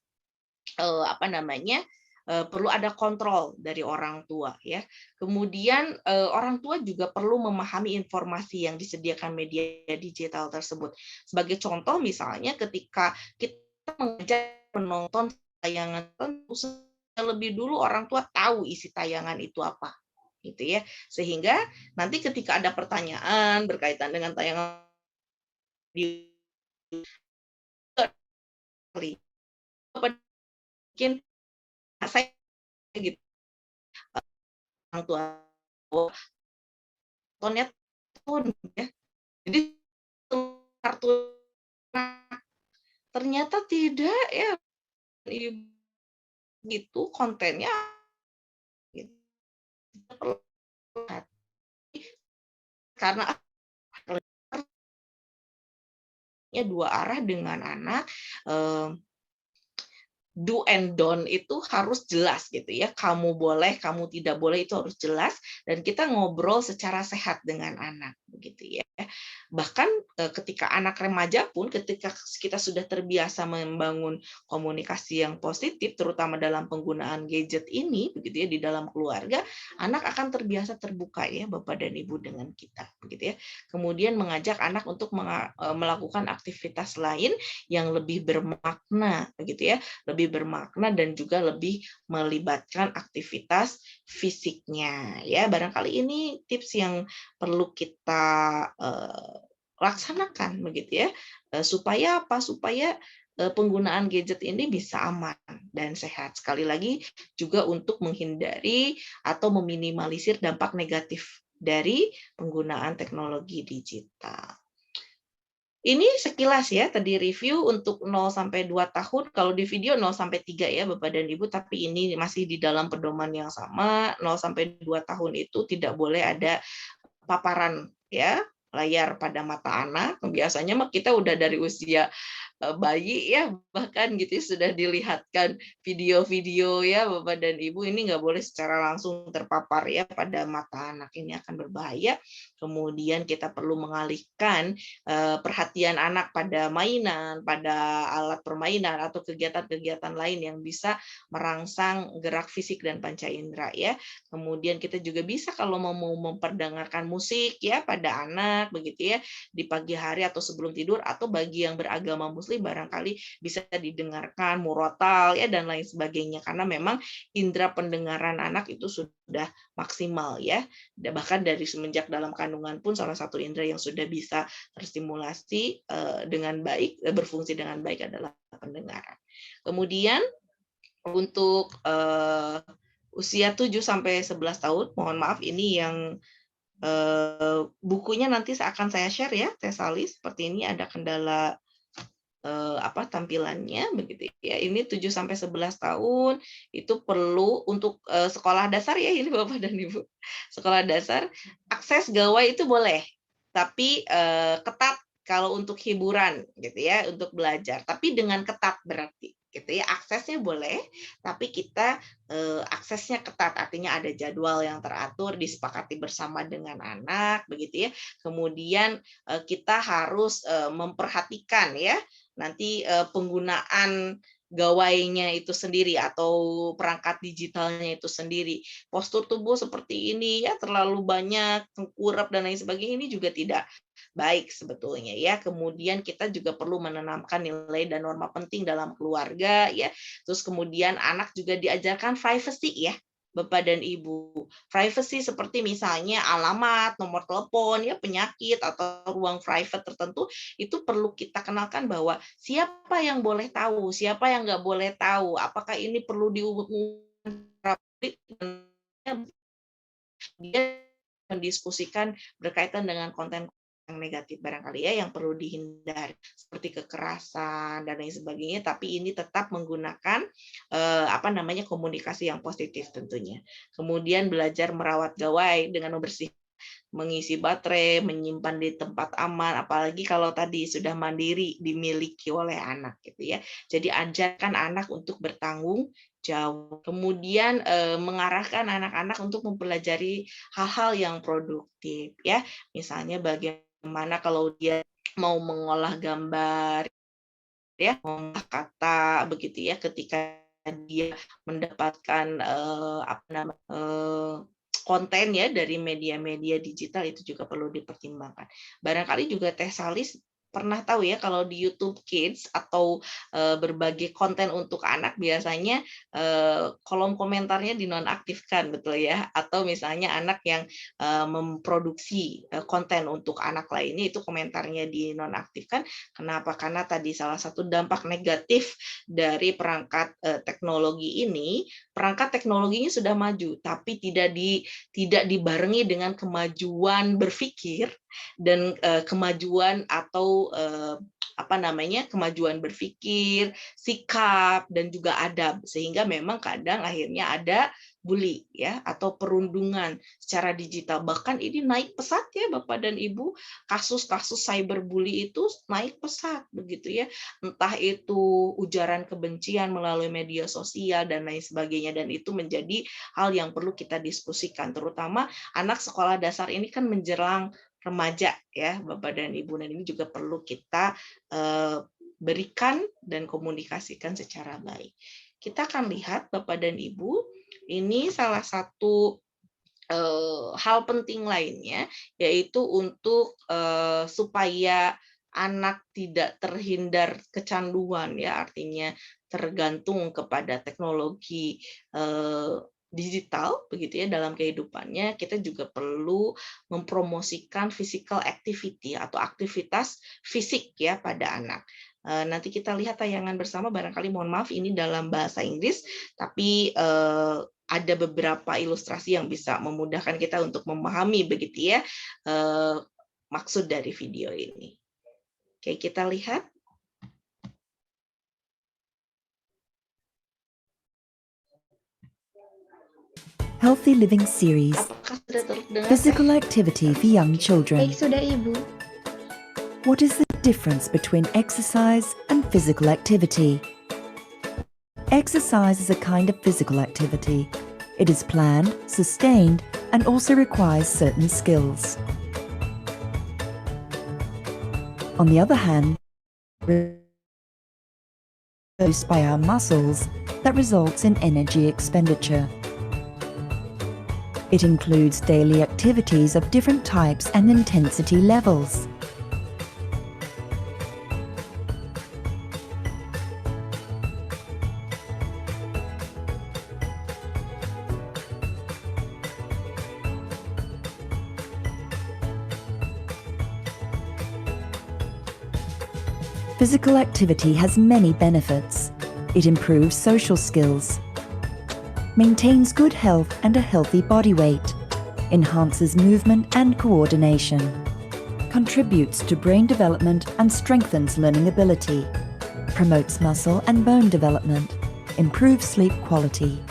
perlu ada kontrol dari orang tua ya. Kemudian orang tua juga perlu memahami informasi yang disediakan media digital tersebut. Sebagai contoh misalnya ketika kita mengajak penonton tayangan tertentu, lebih dulu orang tua tahu isi tayangan itu apa. gitu ya. Sehingga nanti ketika ada pertanyaan berkaitan dengan tayangan di mungkin saya gitu orang tua tontonnya turun ya. Jadi kartu ternyata tidak ya itu kontennya gitu. Karena dua arah dengan anak, do and don't itu harus jelas gitu ya. Kamu boleh, kamu tidak boleh itu harus jelas dan kita ngobrol secara sehat dengan anak begitu ya. Bahkan ketika anak remaja pun ketika kita sudah terbiasa membangun komunikasi yang positif terutama dalam penggunaan gadget ini begitu ya di dalam keluarga, anak akan terbiasa terbuka ya Bapak dan Ibu dengan kita begitu ya. Kemudian mengajak anak untuk melakukan aktivitas lain yang lebih bermakna begitu ya, lebih bermakna dan juga lebih melibatkan aktivitas fisiknya ya. Barangkali ini tips yang perlu kita laksanakan begitu ya, supaya apa? Supaya penggunaan gadget ini bisa aman dan sehat. Sekali lagi juga untuk menghindari atau meminimalisir dampak negatif dari penggunaan teknologi digital. Ini sekilas ya tadi review untuk 0 sampai 2 tahun, kalau di video 0 sampai 3 ya Bapak dan Ibu, tapi ini masih di dalam pedoman yang sama, 0 sampai 2 tahun itu tidak boleh ada paparan ya layar pada mata anak. Biasanya mah kita udah dari usia bayi ya bahkan gitu ya, sudah dilihatkan video-video ya Bapak dan Ibu, ini nggak boleh secara langsung terpapar ya pada mata anak, ini akan berbahaya. Kemudian kita perlu mengalihkan perhatian anak pada mainan, pada alat permainan atau kegiatan-kegiatan lain yang bisa merangsang gerak fisik dan panca indera ya. Kemudian kita juga bisa kalau mau memperdengarkan musik ya pada anak begitu ya di pagi hari atau sebelum tidur, atau bagi yang beragama Muslim barangkali bisa didengarkan murotal ya dan lain sebagainya, karena memang indera pendengaran anak itu sudah maksimal ya. Bahkan dari semenjak dalam kandungan pun salah satu indera yang sudah bisa terstimulasi dengan baik, berfungsi dengan baik adalah pendengaran. Kemudian untuk usia 7 sampai 11 tahun, mohon maaf ini yang bukunya nanti akan saya share ya, Tesalis. Seperti ini ada kendala tampilannya begitu ya. Ini 7 sampai 11 tahun itu perlu untuk sekolah dasar ya ini Bapak dan Ibu. Sekolah dasar akses gawai itu boleh, tapi ketat kalau untuk hiburan gitu ya, untuk belajar. Tapi dengan ketat berarti gitu ya. Aksesnya boleh, tapi kita aksesnya ketat, artinya ada jadwal yang teratur, disepakati bersama dengan anak begitu ya. Kemudian kita harus memperhatikan ya nanti penggunaan gawainya itu sendiri atau perangkat digitalnya itu sendiri. Postur tubuh seperti ini ya terlalu banyak tengkurap dan lain sebagainya ini juga tidak baik sebetulnya ya. Kemudian kita juga perlu menanamkan nilai dan norma penting dalam keluarga ya. Terus kemudian anak juga diajarkan privacy ya. Bapak dan Ibu. Privacy seperti misalnya alamat, nomor telepon, ya penyakit atau ruang private tertentu itu perlu kita kenalkan bahwa siapa yang boleh tahu, siapa yang nggak boleh tahu, apakah ini perlu diumumkan dia mendiskusikan berkaitan dengan konten yang negatif barangkali ya yang perlu dihindari seperti kekerasan dan lain sebagainya, tapi ini tetap menggunakan komunikasi yang positif tentunya. Kemudian belajar merawat gawai dengan membersihkan, mengisi baterai, menyimpan di tempat aman, apalagi kalau tadi sudah mandiri dimiliki oleh anak gitu ya. Jadi ajarkan anak untuk bertanggung jawab. Kemudian mengarahkan anak-anak untuk mempelajari hal-hal yang produktif ya. Misalnya bagaimana kalau dia mau mengolah gambar ya, mengolah kata begitu ya, ketika dia mendapatkan konten ya dari media-media digital itu juga perlu dipertimbangkan. Barangkali juga Tesalis pernah tahu ya kalau di YouTube Kids atau berbagai konten untuk anak biasanya kolom komentarnya dinonaktifkan, betul ya? Atau misalnya anak yang memproduksi konten untuk anak lainnya itu komentarnya dinonaktifkan. Kenapa? Karena tadi salah satu dampak negatif dari perangkat teknologi ini, perangkat teknologinya sudah maju, tapi tidak dibarengi dengan kemajuan berpikir dan kemajuan atau kemajuan berpikir, sikap dan juga adab, sehingga memang kadang akhirnya ada bully ya atau perundungan secara digital. Bahkan ini naik pesat ya Bapak dan Ibu, kasus-kasus cyberbully itu naik pesat begitu ya. Entah itu ujaran kebencian melalui media sosial dan lain sebagainya, dan itu menjadi hal yang perlu kita diskusikan, terutama anak sekolah dasar ini kan menjelang remaja ya Bapak dan Ibu, dan ini juga perlu kita berikan dan komunikasikan secara baik. Kita akan lihat Bapak dan Ibu, ini salah satu hal penting lainnya, yaitu untuk supaya anak tidak terhindar kecanduan ya, artinya tergantung kepada teknologi digital begitu ya dalam kehidupannya, kita juga perlu mempromosikan physical activity atau aktivitas fisik ya pada anak. Nanti kita lihat tayangan bersama, barangkali mohon maaf ini dalam bahasa Inggris, tapi ada beberapa ilustrasi yang bisa memudahkan kita untuk memahami begitu ya maksud dari video ini. Oke, kita lihat. Healthy Living Series, Physical Activity for Young Children. Baik, sudah Ibu. What is the difference between exercise and physical activity? Exercise is a kind of physical activity. It is planned, sustained, and also requires certain skills. On the other hand, produced by our muscles that results in energy expenditure. It includes daily activities of different types and intensity levels. Physical activity has many benefits. It improves social skills, maintains good health and a healthy body weight, enhances movement and coordination, contributes to brain development and strengthens learning ability, promotes muscle and bone development, improves sleep quality.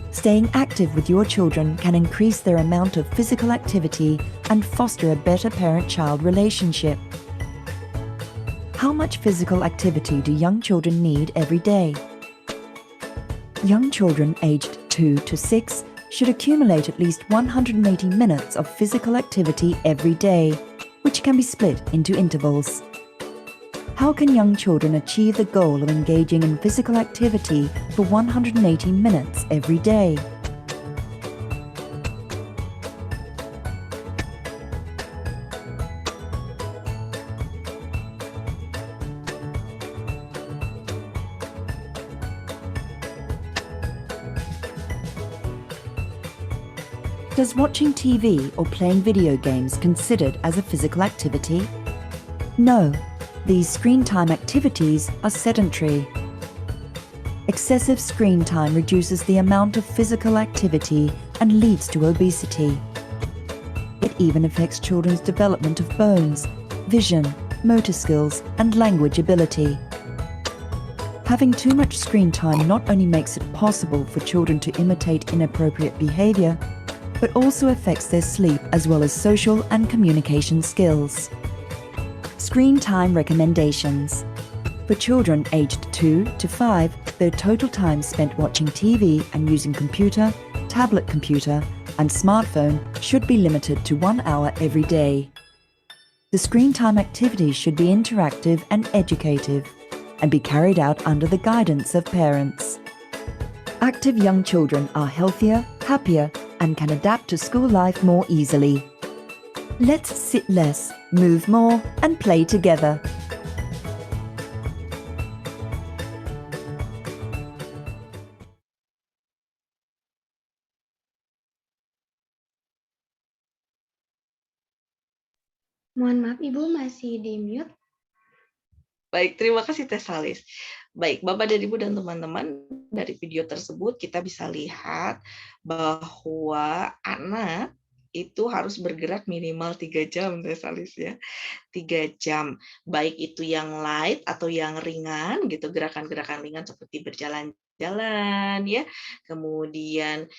Staying active with your children can increase their amount of physical activity and foster a better parent-child relationship. How much physical activity do young children need every day? Young children aged 2 to 6 should accumulate at least 180 minutes of physical activity every day, which can be split into intervals. How can young children achieve the goal of engaging in physical activity for 180 minutes every day? Does watching TV or playing video games considered as a physical activity? No, these screen time activities are sedentary. Excessive screen time reduces the amount of physical activity and leads to obesity. It even affects children's development of bones, vision, motor skills, and language ability. Having too much screen time not only makes it possible for children to imitate inappropriate behavior, but also affects their sleep as well as social and communication skills. Screen time recommendations. For children aged 2 to 5, their total time spent watching TV and using computer, tablet computer, and smartphone should be limited to 1 hour every day. The screen time activities should be interactive and educative, and be carried out under the guidance of parents. Active young children are healthier, happier, and can adapt to school life more easily. Let's sit less, move more, and play together. Mohon maaf, Ibu masih di mute. Baik, terima kasih Teh Salis. Baik, Bapak dan Ibu dan teman-teman, dari video tersebut kita bisa lihat bahwa anak itu harus bergerak minimal 3 jam, Teh Salis ya. 3 jam, baik itu yang light atau yang ringan gitu, gerakan-gerakan ringan seperti berjalan-jalan ya, kemudian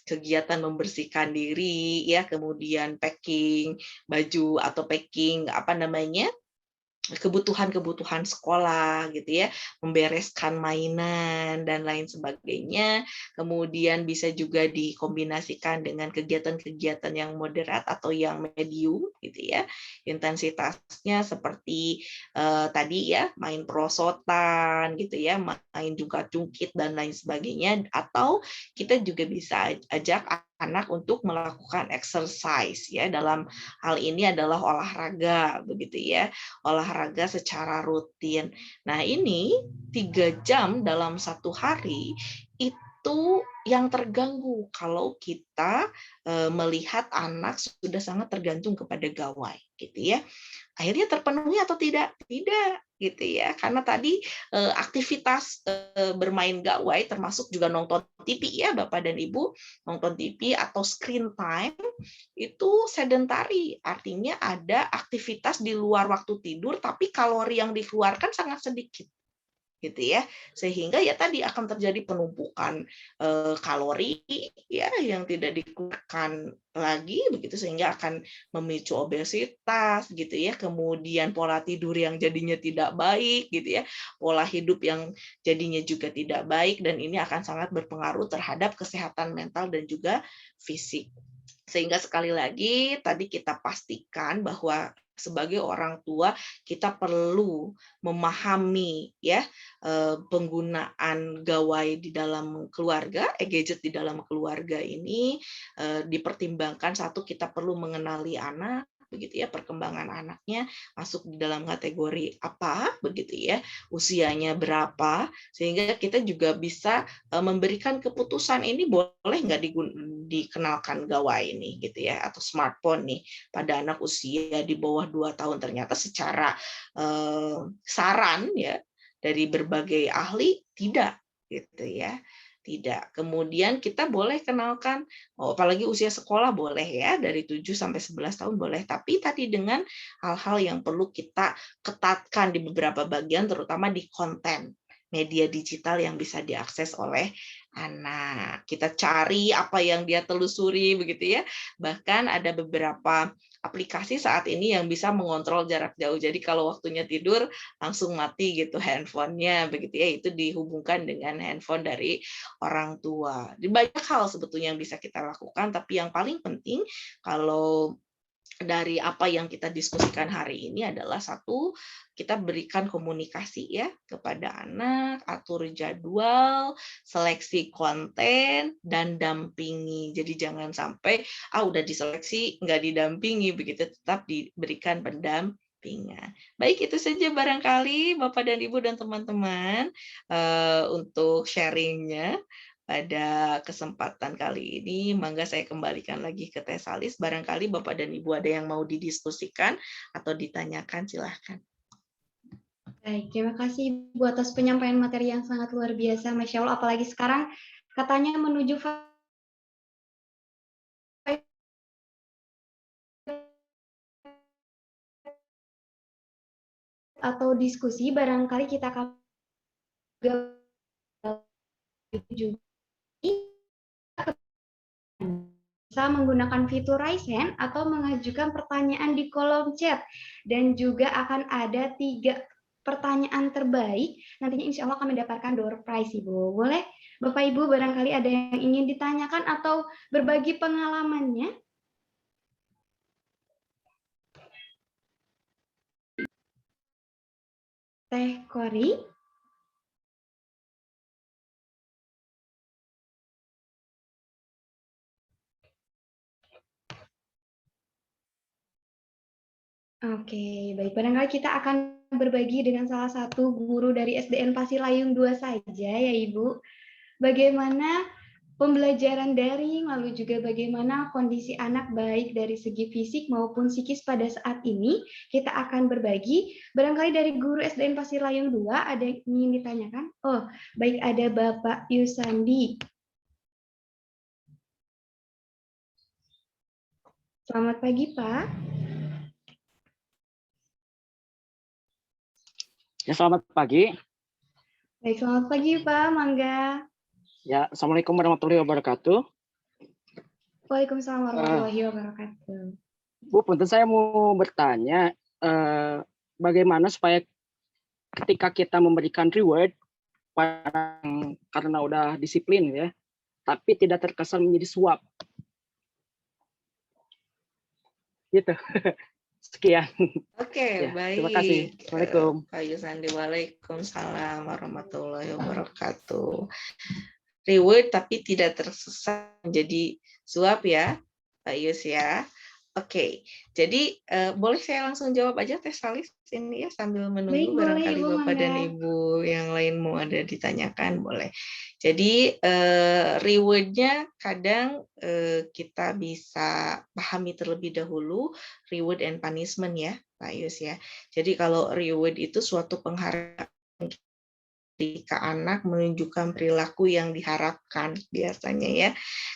kegiatan membersihkan diri ya, kemudian packing baju atau packing apa namanya, kebutuhan-kebutuhan sekolah gitu ya, membereskan mainan dan lain sebagainya. Kemudian bisa juga dikombinasikan dengan kegiatan-kegiatan yang moderat atau yang medium gitu ya. Intensitasnya seperti tadi ya, main perosotan gitu ya, main juga jungkit dan lain sebagainya, atau kita juga bisa ajak anak untuk melakukan exercise ya, dalam hal ini adalah olahraga begitu ya, olahraga secara rutin. Nah ini 3 jam dalam satu hari itu yang terganggu kalau kita melihat anak sudah sangat tergantung kepada gawai gitu ya. Akhirnya terpenuhi atau tidak? Tidak gitu ya, karena tadi aktivitas bermain gawai termasuk juga nonton TV ya Bapak dan Ibu, nonton TV atau screen time itu sedentary, artinya ada aktivitas di luar waktu tidur tapi kalori yang dikeluarkan sangat sedikit gitu ya, sehingga ya tadi akan terjadi penumpukan kalori ya yang tidak dikeluarkan lagi begitu, sehingga akan memicu obesitas gitu ya, kemudian pola tidur yang jadinya tidak baik gitu ya, pola hidup yang jadinya juga tidak baik, dan ini akan sangat berpengaruh terhadap kesehatan mental dan juga fisik. Sehingga sekali lagi tadi kita pastikan bahwa sebagai orang tua kita perlu memahami ya penggunaan gawai di dalam keluarga, gadget di dalam keluarga ini dipertimbangkan. Satu, kita perlu mengenali anak begitu ya, perkembangan anaknya masuk di dalam kategori apa begitu ya, usianya berapa, sehingga kita juga bisa memberikan keputusan ini boleh nggak dikenalkan gawai ini gitu ya, atau smartphone nih pada anak usia di bawah 2 tahun. Ternyata secara saran ya dari berbagai ahli tidak gitu ya, tidak. Kemudian kita boleh kenalkan, apalagi usia sekolah boleh ya, dari 7 sampai 11 tahun boleh, tapi tadi dengan hal-hal yang perlu kita ketatkan di beberapa bagian, terutama di konten media digital yang bisa diakses oleh anak. Kita cari apa yang dia telusuri begitu ya. Bahkan ada beberapa aplikasi saat ini yang bisa mengontrol jarak jauh. Jadi kalau waktunya tidur langsung mati gitu handphonenya begitu ya. Itu dihubungkan dengan handphone dari orang tua. Di banyak hal sebetulnya yang bisa kita lakukan, tapi yang paling penting kalau dari apa yang kita diskusikan hari ini adalah satu, kita berikan komunikasi ya kepada anak, atur jadwal, seleksi konten, dan dampingi. Jadi jangan sampai udah diseleksi nggak didampingi begitu, tetap diberikan pendampingan. Baik, itu saja barangkali Bapak dan Ibu dan teman-teman untuk sharingnya. Pada kesempatan kali ini, mangga saya kembalikan lagi ke Teh Salis. Barangkali Bapak dan Ibu ada yang mau didiskusikan atau ditanyakan, silahkan. Baik, terima kasih Ibu atas penyampaian materi yang sangat luar biasa, Masya Allah. Apalagi sekarang katanya menuju atau diskusi, barangkali kita akan juga bisa menggunakan fitur Raise Hand atau mengajukan pertanyaan di kolom chat, dan juga akan ada 3 pertanyaan terbaik. Nantinya insya Allah akan mendapatkan door prize, Ibu. Boleh Bapak Ibu barangkali ada yang ingin ditanyakan atau berbagi pengalamannya? Teh Kori. Oke, baik. Barangkali kita akan berbagi dengan salah satu guru dari SDN Pasilayung 2 saja ya Ibu. Bagaimana pembelajaran daring, lalu juga bagaimana kondisi anak baik dari segi fisik maupun psikis pada saat ini, kita akan berbagi. Barangkali dari guru SDN Pasilayung 2 ada yang ingin ditanyakan? Oh, baik, ada Bapak Yusandi. Selamat pagi, Pak. Ya, selamat pagi. Baik, selamat pagi, Pak. Mangga. Ya, Assalamualaikum warahmatullahi wabarakatuh. Waalaikumsalam warahmatullahi wabarakatuh. Bu, punten saya mau bertanya, bagaimana supaya ketika kita memberikan reward karena udah disiplin ya, tapi tidak terkesan menjadi suap. Gitu. Sekian. Oke, Ya, baik. terima kasih. Assalamualaikum. Pak Yusandi, waalaikumsalam warahmatullahi wabarakatuh. Reward tapi tidak tersesat menjadi suap ya, Pak Yus ya. Oke, jadi boleh saya langsung jawab aja Teh Salis ini ya sambil menunggu Baik, boleh, barangkali Ibu, Bapak dan mangga. Ibu yang lain mau ada ditanyakan boleh. Jadi reward-nya kadang kita bisa pahami terlebih dahulu reward and punishment ya, Pak Yus ya. Jadi kalau reward itu suatu penghargaan ketika anak menunjukkan perilaku yang diharapkan biasanya ya,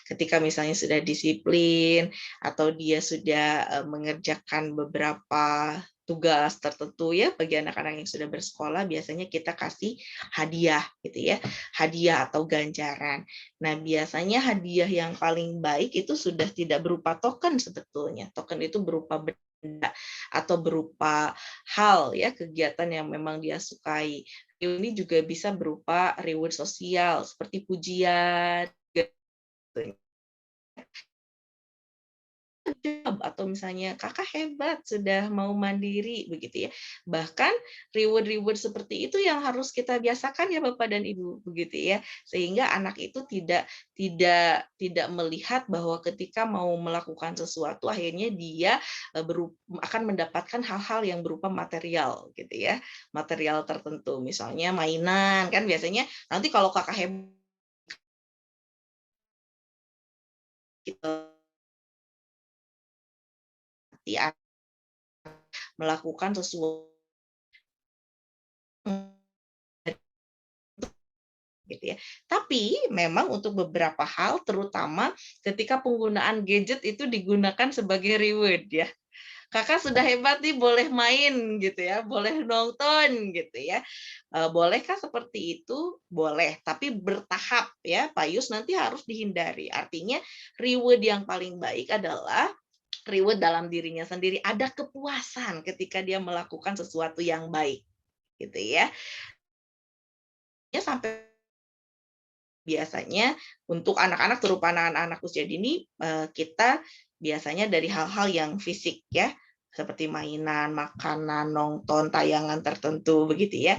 ketika misalnya sudah disiplin atau dia sudah mengerjakan beberapa tugas tertentu ya, bagi anak-anak yang sudah bersekolah biasanya kita kasih hadiah gitu ya, hadiah atau ganjaran. Nah biasanya hadiah yang paling baik itu sudah tidak berupa token sebetulnya, token itu berupa benda atau berupa hal ya, kegiatan yang memang dia sukai. Ini juga bisa berupa reward sosial seperti pujian atau misalnya kakak hebat sudah mau mandiri begitu ya. Bahkan reward-reward seperti itu yang harus kita biasakan ya Bapak dan Ibu begitu ya. Sehingga anak itu tidak melihat bahwa ketika mau melakukan sesuatu akhirnya dia akan mendapatkan hal-hal yang berupa material gitu ya. Material tertentu misalnya mainan kan biasanya nanti kalau kakak hebat gitu melakukan sesuatu gitu ya. Tapi memang untuk beberapa hal terutama ketika penggunaan gadget itu digunakan sebagai reward ya. Kakak sudah hebat nih boleh main gitu ya, boleh nonton gitu ya. Bolehkah seperti itu? Boleh, tapi bertahap ya Pak Yus, nanti harus dihindari. Artinya reward yang paling baik adalah reward dalam dirinya sendiri, ada kepuasan ketika dia melakukan sesuatu yang baik gitu ya. Sampai biasanya untuk anak-anak terutama anak-anak usia dini kita biasanya dari hal-hal yang fisik ya, seperti mainan, makanan, nonton, tayangan tertentu begitu ya.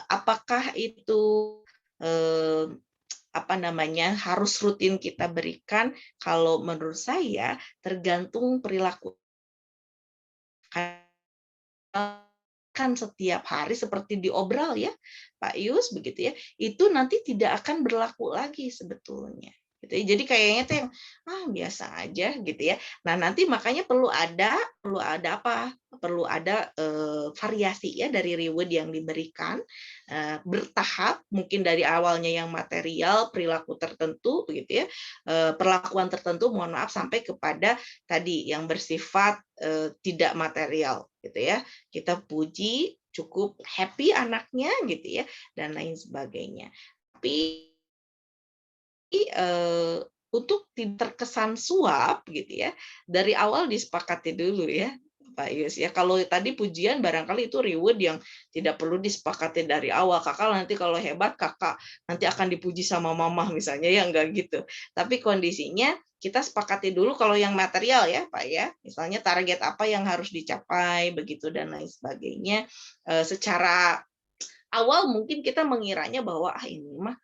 Apakah itu harus rutin kita berikan? Kalau menurut saya tergantung perilaku kan setiap hari seperti diobral ya Pak Yus begitu ya, itu nanti tidak akan berlaku lagi sebetulnya gitu ya. Jadi kayaknya tuh yang biasa aja gitu ya. Nah nanti makanya perlu ada variasi ya dari reward yang diberikan bertahap, mungkin dari awalnya yang material perilaku tertentu begitu ya, perlakuan tertentu mohon maaf sampai kepada tadi yang bersifat tidak material gitu ya. Kita puji, cukup happy anaknya gitu ya, dan lain sebagainya. Tapi untuk tidak terkesan suap gitu ya, dari awal disepakati dulu ya Pak Yus ya. Kalau tadi pujian barangkali itu reward yang tidak perlu disepakati dari awal. Kakak nanti kalau hebat kakak nanti akan dipuji sama mama misalnya ya, enggak gitu. Tapi kondisinya kita sepakati dulu kalau yang material ya Pak ya. Misalnya target apa yang harus dicapai begitu dan lain sebagainya. Secara awal mungkin kita mengiranya bahwa ini mah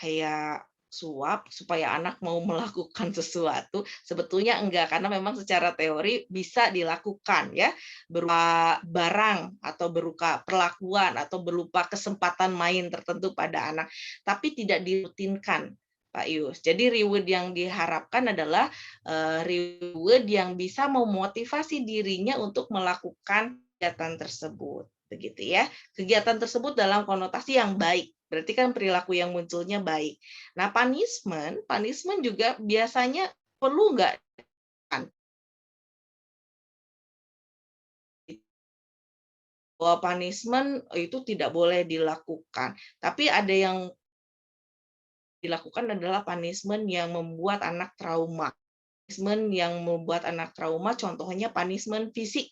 kayak suap supaya anak mau melakukan sesuatu, sebetulnya enggak, karena memang secara teori bisa dilakukan ya, berupa barang atau berupa perlakuan atau berupa kesempatan main tertentu pada anak, tapi tidak dirutinkan, Pak Yus. Jadi reward yang diharapkan adalah reward yang bisa memotivasi dirinya untuk melakukan kegiatan tersebut, begitu ya. Kegiatan tersebut dalam konotasi yang baik. Berarti kan perilaku yang munculnya baik. Nah, punishment juga biasanya perlu nggak bahwa punishment itu tidak boleh dilakukan. Tapi ada yang dilakukan adalah punishment yang membuat anak trauma. Punishment yang membuat anak trauma, contohnya punishment fisik.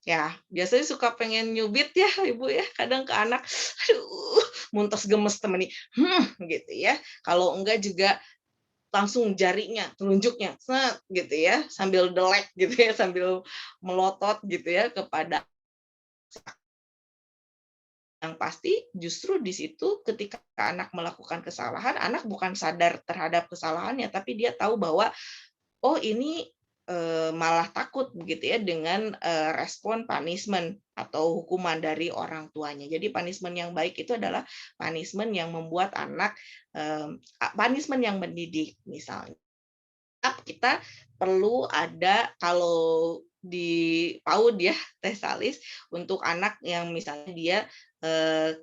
Ya, biasanya suka pengen nyubit ya Ibu ya, kadang ke anak, aduh, muntas gemes temen nih, gitu ya. Kalau enggak juga langsung jarinya, telunjuknya, set, gitu ya, sambil delek gitu ya, sambil melotot gitu ya kepada yang pasti justru di situ ketika anak melakukan kesalahan, anak bukan sadar terhadap kesalahannya, tapi dia tahu bahwa oh ini malah takut begitu ya dengan respon punishment atau hukuman dari orang tuanya. Jadi punishment yang baik itu adalah punishment yang membuat anak punishment yang mendidik misalnya. Kita perlu ada kalau di PAUD ya Teh Salis untuk anak yang misalnya dia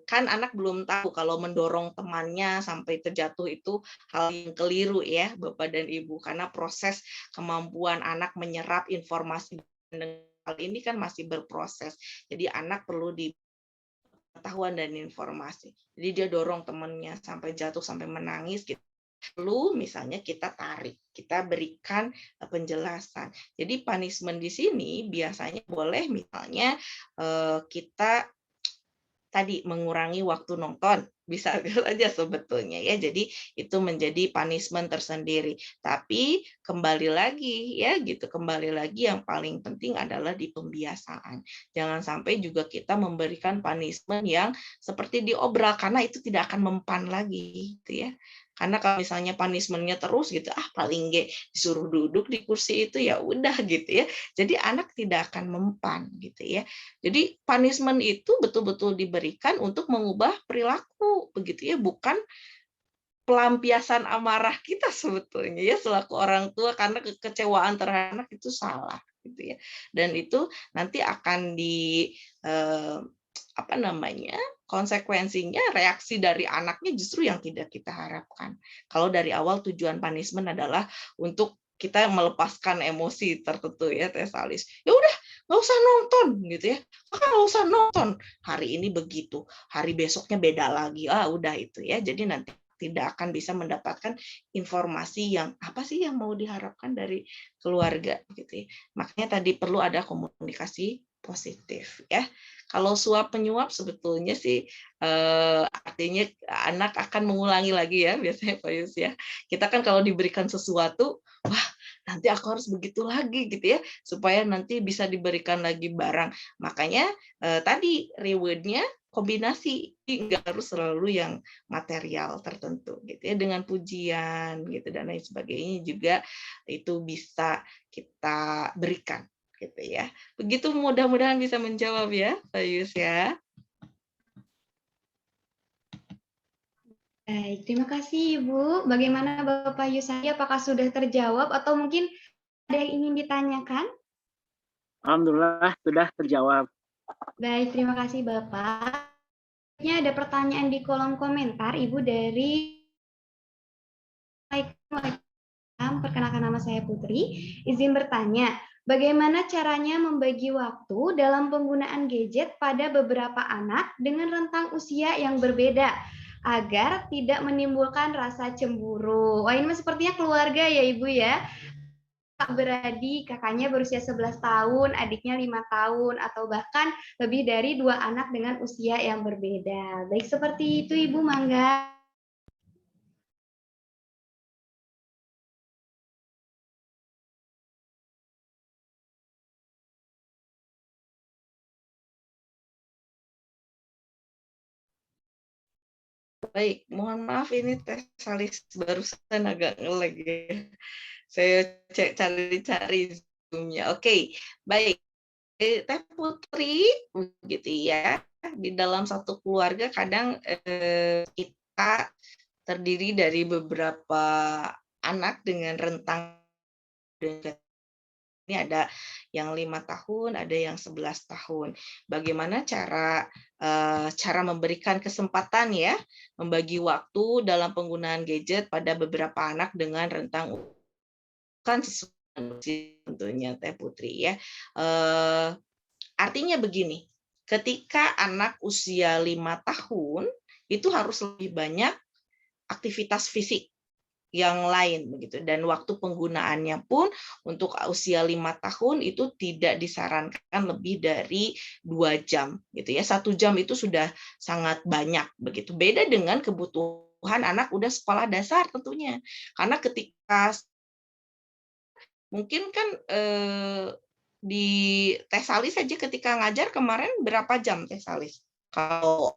kan anak belum tahu kalau mendorong temannya sampai terjatuh itu hal yang keliru ya Bapak dan Ibu, karena proses kemampuan anak menyerap informasi hal ini kan masih berproses. Jadi anak perlu di pengetahuan dan informasi. Jadi dia dorong temannya sampai jatuh sampai menangis gitu. Lalu misalnya kita tarik, kita berikan penjelasan. Jadi punishment di sini biasanya boleh misalnya kita tadi mengurangi waktu nonton, bisa saja sebetulnya ya. Jadi itu menjadi punishment tersendiri. Tapi kembali lagi ya gitu, kembali lagi yang paling penting adalah di pembiasaan. Jangan sampai juga kita memberikan punishment yang seperti diobral karena itu tidak akan mempan lagi gitu ya. Karena kalau misalnya punishment-nya terus gitu, paling nggak disuruh duduk di kursi itu ya udah gitu ya. Jadi anak tidak akan mempan gitu ya. Jadi punishment itu betul-betul diberikan untuk mengubah perilaku begitu ya, bukan pelampiasan amarah kita sebetulnya ya selaku orang tua karena kekecewaan terhadap anak itu salah gitu ya. Dan itu nanti akan di apa namanya? Konsekuensinya reaksi dari anaknya justru yang tidak kita harapkan. Kalau dari awal tujuan punishment adalah untuk kita melepaskan emosi tertentu ya Teh Salis. Ya udah nggak usah nonton gitu ya. Nggak usah nonton. Hari ini begitu, hari besoknya beda lagi. Udah itu ya. Jadi nanti tidak akan bisa mendapatkan informasi yang apa sih yang mau diharapkan dari keluarga gitu ya. Makanya tadi perlu ada komunikasi positif ya. Kalau suap penyuap sebetulnya sih artinya anak akan mengulangi lagi ya biasanya Pak Yus ya. Kita kan kalau diberikan sesuatu, wah nanti aku harus begitu lagi gitu ya supaya nanti bisa diberikan lagi barang. Makanya tadi reward-nya kombinasi, nggak harus selalu yang material tertentu gitu ya, dengan pujian gitu dan lain sebagainya juga itu bisa kita berikan gitu ya. Begitu mudah-mudahan bisa menjawab ya, Pak Yus ya. Baik, terima kasih Ibu. Bagaimana Bapak Yusari, apakah sudah terjawab atau mungkin ada yang ingin ditanyakan? Alhamdulillah sudah terjawab. Baik, terima kasih Bapak. Selanjutnya ada pertanyaan di kolom komentar, Ibu dari perkenalkan nama saya Putri. Izin bertanya, bagaimana caranya membagi waktu dalam penggunaan gadget pada beberapa anak dengan rentang usia yang berbeda agar tidak menimbulkan rasa cemburu? Wah, ini sepertinya keluarga ya Ibu ya. Kak beradik, kakaknya berusia 11 tahun, adiknya 5 tahun, atau bahkan lebih dari 2 anak dengan usia yang berbeda. Baik seperti itu Ibu, mangga. Baik, mohon maaf ini Teh Salis barusan agak nge-lag ya. Saya cari-cari Zoom-nya. Oke, baik. Teh Putri, begitu ya. Di dalam satu keluarga kadang kita terdiri dari beberapa anak dengan rentang, ini ada yang 5 tahun, ada yang 11 tahun. Bagaimana cara memberikan kesempatan ya, membagi waktu dalam penggunaan gadget pada beberapa anak dengan rentang kan sesuai tentunya Teh Putri ya. Artinya begini, ketika anak usia 5 tahun itu harus lebih banyak aktivitas fisik yang lain begitu, dan waktu penggunaannya pun untuk usia 5 tahun itu tidak disarankan lebih dari 2 jam gitu ya. 1 jam itu sudah sangat banyak begitu. Beda dengan kebutuhan anak udah sekolah dasar tentunya. Karena ketika mungkin kan di Teh Salis saja ketika ngajar kemarin berapa jam Teh Salis kalau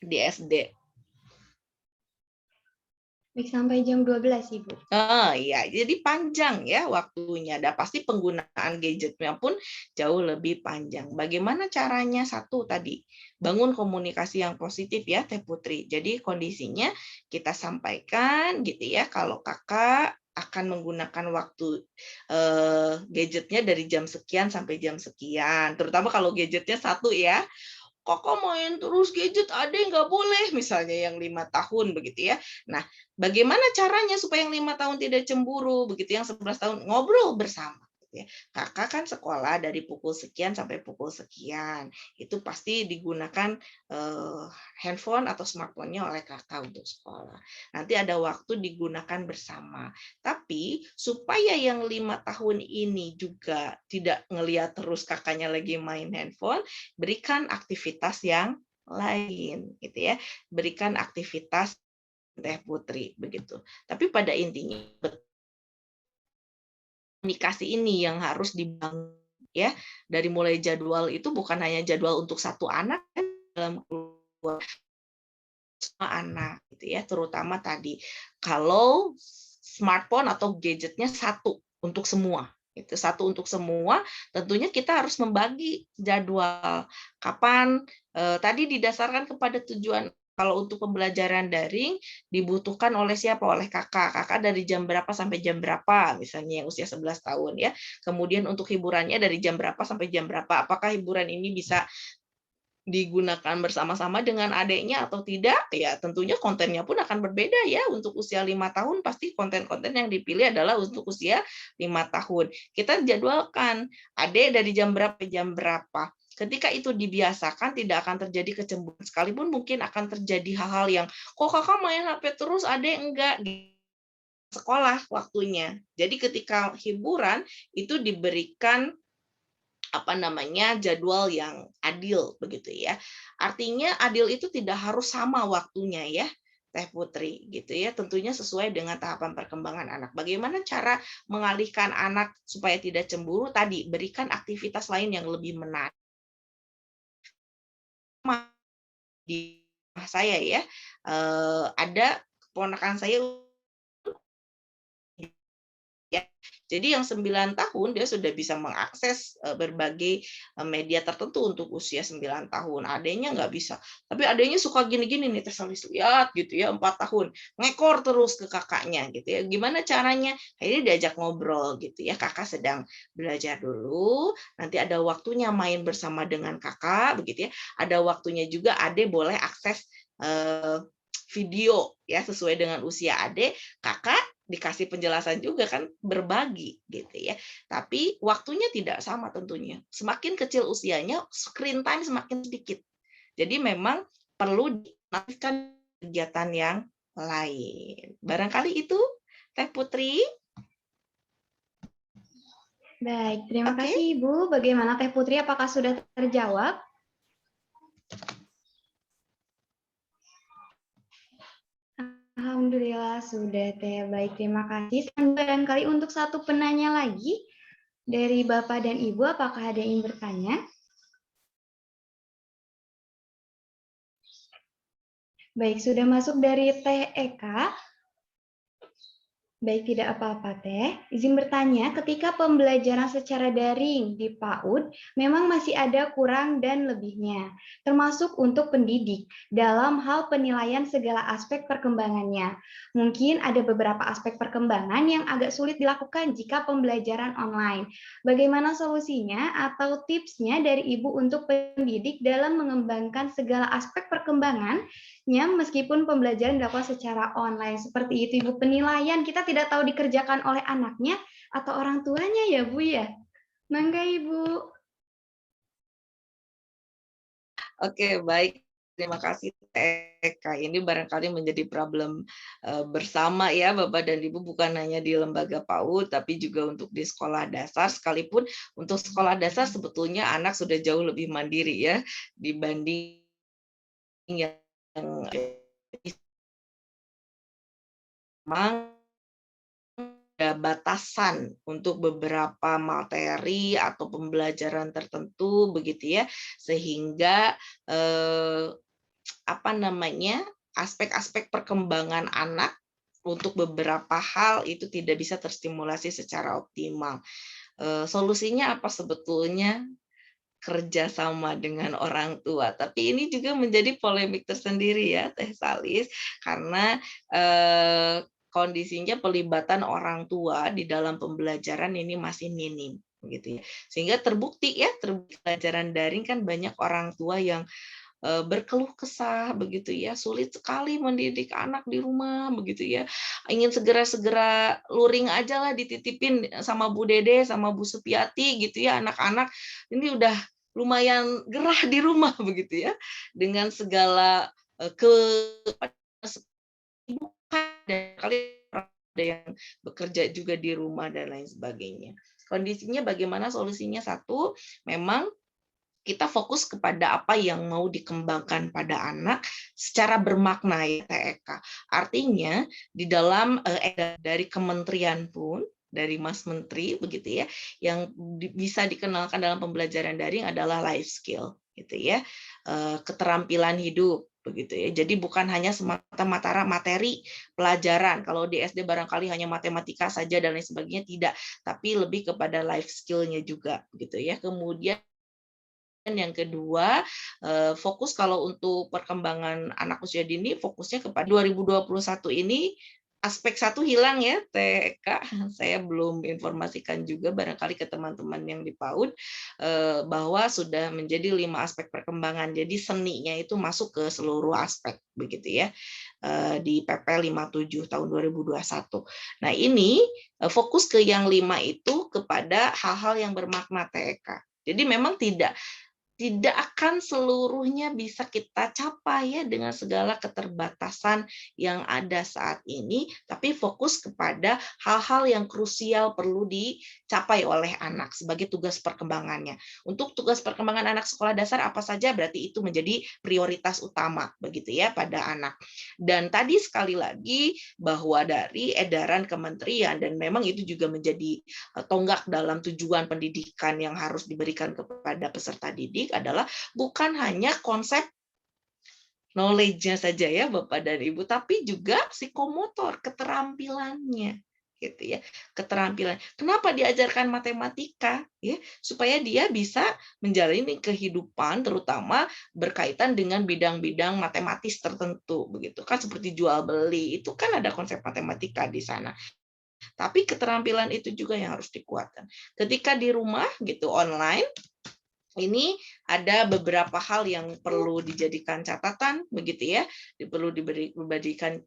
di SD? Sampai jam 12, Ibu. Ya, jadi panjang ya waktunya. Dan pasti penggunaan gadgetnya pun jauh lebih panjang. Bagaimana caranya? Satu tadi, bangun komunikasi yang positif ya Teh Putri. Jadi kondisinya kita sampaikan gitu ya, kalau kakak akan menggunakan waktu gadgetnya dari jam sekian sampai jam sekian. Terutama kalau gadgetnya satu ya. Kakak main terus gadget, adek nggak boleh, misalnya yang 5 tahun begitu ya. Nah, bagaimana caranya supaya yang 5 tahun tidak cemburu, begitu yang 11 tahun ngobrol bersama. Gitu ya. Kakak kan sekolah dari pukul sekian sampai pukul sekian. Itu pasti digunakan handphone atau smartphone-nya oleh kakak untuk sekolah. Nanti ada waktu digunakan bersama. Tapi supaya yang 5 tahun ini juga tidak ngelihat terus kakaknya lagi main handphone, berikan aktivitas yang lain gitu ya. Berikan aktivitas Teh Putri begitu. Tapi pada intinya komunikasi ini yang harus dibangun ya. Dari mulai jadwal itu bukan hanya jadwal untuk satu anak kan, dalam keluarga semua anak gitu ya, terutama tadi kalau smartphone atau gadgetnya satu untuk semua. Itu satu untuk semua, tentunya kita harus membagi jadwal kapan tadi didasarkan kepada tujuan. Kalau untuk pembelajaran daring dibutuhkan oleh siapa? Oleh kakak. Kakak dari jam berapa sampai jam berapa? Misalnya yang usia 11 tahun ya. Kemudian untuk hiburannya dari jam berapa sampai jam berapa? Apakah hiburan ini bisa digunakan bersama-sama dengan adiknya atau tidak, ya tentunya kontennya pun akan berbeda ya. Untuk usia 5 tahun pasti konten-konten yang dipilih adalah untuk usia 5 tahun. Kita jadwalkan adik dari jam berapa ke jam berapa. Ketika itu dibiasakan tidak akan terjadi kecemburuan. Sekalipun mungkin akan terjadi hal-hal yang kok kakak main HP terus, adik enggak di sekolah waktunya. Jadi ketika hiburan itu diberikan jadwal yang adil begitu ya. Artinya adil itu tidak harus sama waktunya ya, Teh Putri gitu ya. Tentunya sesuai dengan tahapan perkembangan anak. Bagaimana cara mengalihkan anak supaya tidak cemburu? Tadi berikan aktivitas lain yang lebih menarik. Di rumah saya ya, ada keponakan saya ya. Jadi yang 9 tahun dia sudah bisa mengakses berbagai media tertentu untuk usia 9 tahun. Adanya nggak bisa. Tapi adanya suka gini-gini nih, Teh Salis lihat gitu ya, 4 tahun. Ngekor terus ke kakaknya gitu ya. Gimana caranya? Akhirnya diajak ngobrol gitu ya. Kakak sedang belajar dulu, nanti ada waktunya main bersama dengan kakak begitu ya. Ada waktunya juga adek boleh akses video ya sesuai dengan usia adek, kakak dikasih penjelasan juga kan, berbagi gitu ya. Tapi waktunya tidak sama tentunya. Semakin kecil usianya, screen time semakin sedikit. Jadi memang perlu dilakukan kegiatan yang lain. Barangkali itu Teh Putri. Baik, terima kasih Ibu. Bagaimana Teh Putri, apakah sudah terjawab? Alhamdulillah sudah Teh. Baik, terima kasih. Barangkali untuk satu penanya lagi dari Bapak dan Ibu, apakah ada yang bertanya? Baik, sudah masuk dari Teh Eka. Baik, tidak apa-apa Teh. Izin bertanya, ketika pembelajaran secara daring di PAUD memang masih ada kurang dan lebihnya, termasuk untuk pendidik dalam hal penilaian segala aspek perkembangannya. Mungkin ada beberapa aspek perkembangan yang agak sulit dilakukan jika pembelajaran online. Bagaimana solusinya atau tipsnya dari Ibu untuk pendidik dalam mengembangkan segala aspek perkembangan meskipun pembelajaran dilakukan secara online seperti itu Ibu, penilaian kita tidak tahu dikerjakan oleh anaknya atau orang tuanya ya Bu ya. Mangga Ibu. Oke, baik. Terima kasih Eka. Ini barangkali menjadi problem bersama ya Bapak dan Ibu, bukan hanya di lembaga PAUD tapi juga untuk di sekolah dasar, sekalipun untuk sekolah dasar sebetulnya anak sudah jauh lebih mandiri ya dibanding yang memang ada batasan untuk beberapa materi atau pembelajaran tertentu begitu ya, sehingga aspek-aspek perkembangan anak untuk beberapa hal itu tidak bisa terstimulasi secara optimal. Solusinya apa sebetulnya? Kerjasama dengan orang tua. Tapi ini juga menjadi polemik tersendiri ya, Teh Salis, karena kondisinya pelibatan orang tua di dalam pembelajaran ini masih minim, gitu ya. Sehingga terbukti pelajaran daring kan banyak orang tua yang berkeluh kesah begitu ya, sulit sekali mendidik anak di rumah begitu ya. Ingin segera-segera luring aja lah dititipin sama Bu Dede sama Bu Supiati gitu ya, anak-anak ini udah lumayan gerah di rumah begitu ya. Dengan segala kesibukan dan kali ada yang bekerja juga di rumah dan lain sebagainya. Kondisinya bagaimana solusinya? Satu, memang kita fokus kepada apa yang mau dikembangkan pada anak secara bermakna ya TEK. Artinya di dalam dari kementerian pun, dari Mas Menteri begitu ya, yang bisa dikenalkan dalam pembelajaran daring adalah life skill gitu ya, keterampilan hidup begitu ya. Jadi bukan hanya semata-mata materi pelajaran. Kalau di SD barangkali hanya matematika saja dan lain sebagainya, tidak, tapi lebih kepada life skill-nya juga gitu ya. Kemudian yang kedua, fokus kalau untuk perkembangan anak usia dini, fokusnya kepada 2021 ini, aspek satu hilang ya, TK. Saya belum informasikan juga barangkali ke teman-teman yang di PAUD, bahwa sudah menjadi 5 aspek perkembangan. Jadi seninya itu masuk ke seluruh aspek, begitu ya, di PP 57 tahun 2021. Nah ini, fokus ke yang 5 itu kepada hal-hal yang bermakna TK. Jadi memang tidak akan seluruhnya bisa kita capai ya dengan segala keterbatasan yang ada saat ini, tapi fokus kepada hal-hal yang krusial perlu dicapai oleh anak sebagai tugas perkembangannya. Untuk tugas perkembangan anak sekolah dasar apa saja berarti itu menjadi prioritas utama begitu ya pada anak. Dan tadi sekali lagi bahwa dari edaran kementerian dan memang itu juga menjadi tonggak dalam tujuan pendidikan yang harus diberikan kepada peserta didik adalah bukan hanya konsep knowledge-nya saja ya Bapak dan Ibu, tapi juga psikomotor, keterampilannya gitu ya. Keterampilan. Kenapa diajarkan matematika? Ya, supaya dia bisa menjalani kehidupan terutama berkaitan dengan bidang-bidang matematis tertentu begitu kan, seperti jual beli. Itu kan ada konsep matematika di sana. Tapi keterampilan itu juga yang harus dikuatkan. Ketika di rumah gitu online, ini ada beberapa hal yang perlu dijadikan catatan begitu ya, perlu dijadikan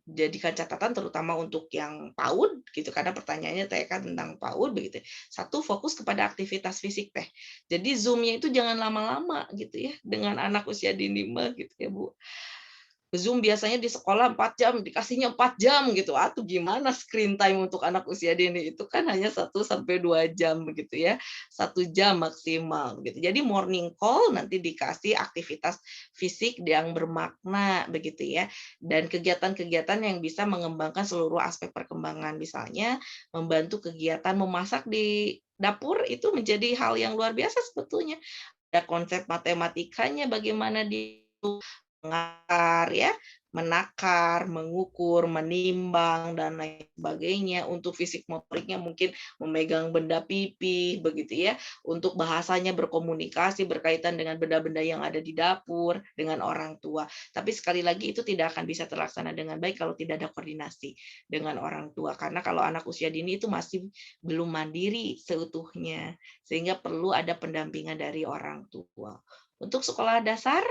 catatan terutama untuk yang PAUD gitu, karena pertanyaannya TK tentang PAUD begitu. Satu, fokus kepada aktivitas fisik Teh. Jadi Zoom-nya itu jangan lama-lama gitu ya dengan anak usia dini gitu ya Bu. Zoom biasanya di sekolah 4 jam, dikasihnya 4 jam gitu. Tuh gimana screen time untuk anak usia dini itu kan hanya 1-2 jam begitu ya. 1 jam maksimal gitu. Jadi morning call nanti dikasih aktivitas fisik yang bermakna begitu ya. Dan kegiatan-kegiatan yang bisa mengembangkan seluruh aspek perkembangan, misalnya membantu kegiatan memasak di dapur itu menjadi hal yang luar biasa sebetulnya. Ada konsep matematikanya bagaimana di mengakar ya, menakar, mengukur, menimbang, dan lain sebagainya. Untuk fisik motoriknya mungkin memegang benda pipih, begitu ya. Untuk bahasanya berkomunikasi berkaitan dengan benda-benda yang ada di dapur, dengan orang tua. Tapi sekali lagi itu tidak akan bisa terlaksana dengan baik kalau tidak ada koordinasi dengan orang tua. Karena kalau anak usia dini itu masih belum mandiri seutuhnya, sehingga perlu ada pendampingan dari orang tua. Untuk sekolah dasar,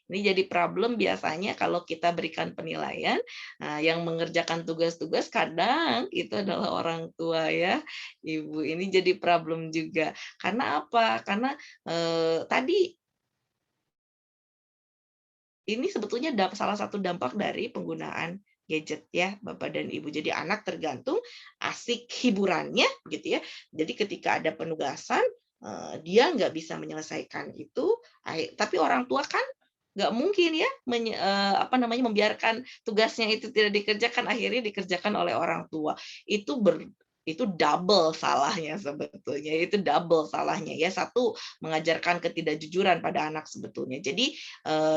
ini jadi problem biasanya kalau kita berikan penilaian, yang mengerjakan tugas-tugas kadang itu adalah orang tua ya, Ibu. Ini jadi problem juga. Karena apa? Karena tadi ini sebetulnya salah satu dampak dari penggunaan gadget ya, Bapak dan Ibu. Jadi anak tergantung asik hiburannya gitu ya. Jadi ketika ada penugasan, dia nggak bisa menyelesaikan itu, tapi orang tua kan nggak mungkin ya membiarkan tugasnya itu tidak dikerjakan, akhirnya dikerjakan oleh orang tua. Itu double salahnya sebetulnya, itu double salahnya ya. Satu, mengajarkan ketidakjujuran pada anak sebetulnya. Jadi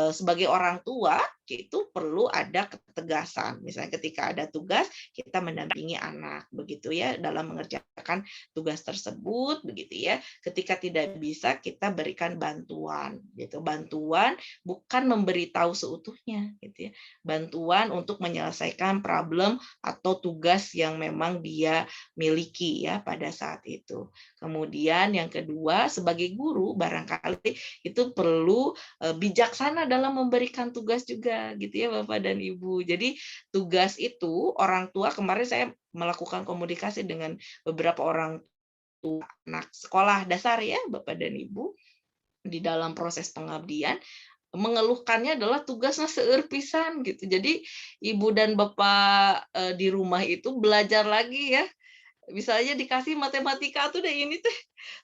sebagai orang tua itu perlu ada ketegasan. Misalnya ketika ada tugas, kita mendampingi anak begitu ya dalam mengerjakan tugas tersebut begitu ya. Ketika tidak bisa, kita berikan bantuan gitu. Bantuan bukan memberitahu seutuhnya gitu ya. Bantuan untuk menyelesaikan problem atau tugas yang memang dia miliki ya pada saat itu. Kemudian yang kedua, sebagai guru barangkali itu perlu bijaksana dalam memberikan tugas juga gitu ya Bapak dan Ibu. Jadi tugas itu orang tua, kemarin saya melakukan komunikasi dengan beberapa orang tua anak sekolah dasar ya Bapak dan Ibu, di dalam proses pengabdian mengeluhkannya adalah tugasnya seueur pisan gitu. Jadi ibu dan bapak di rumah itu belajar lagi ya. Misalnya dikasih matematika tuh deh ini teh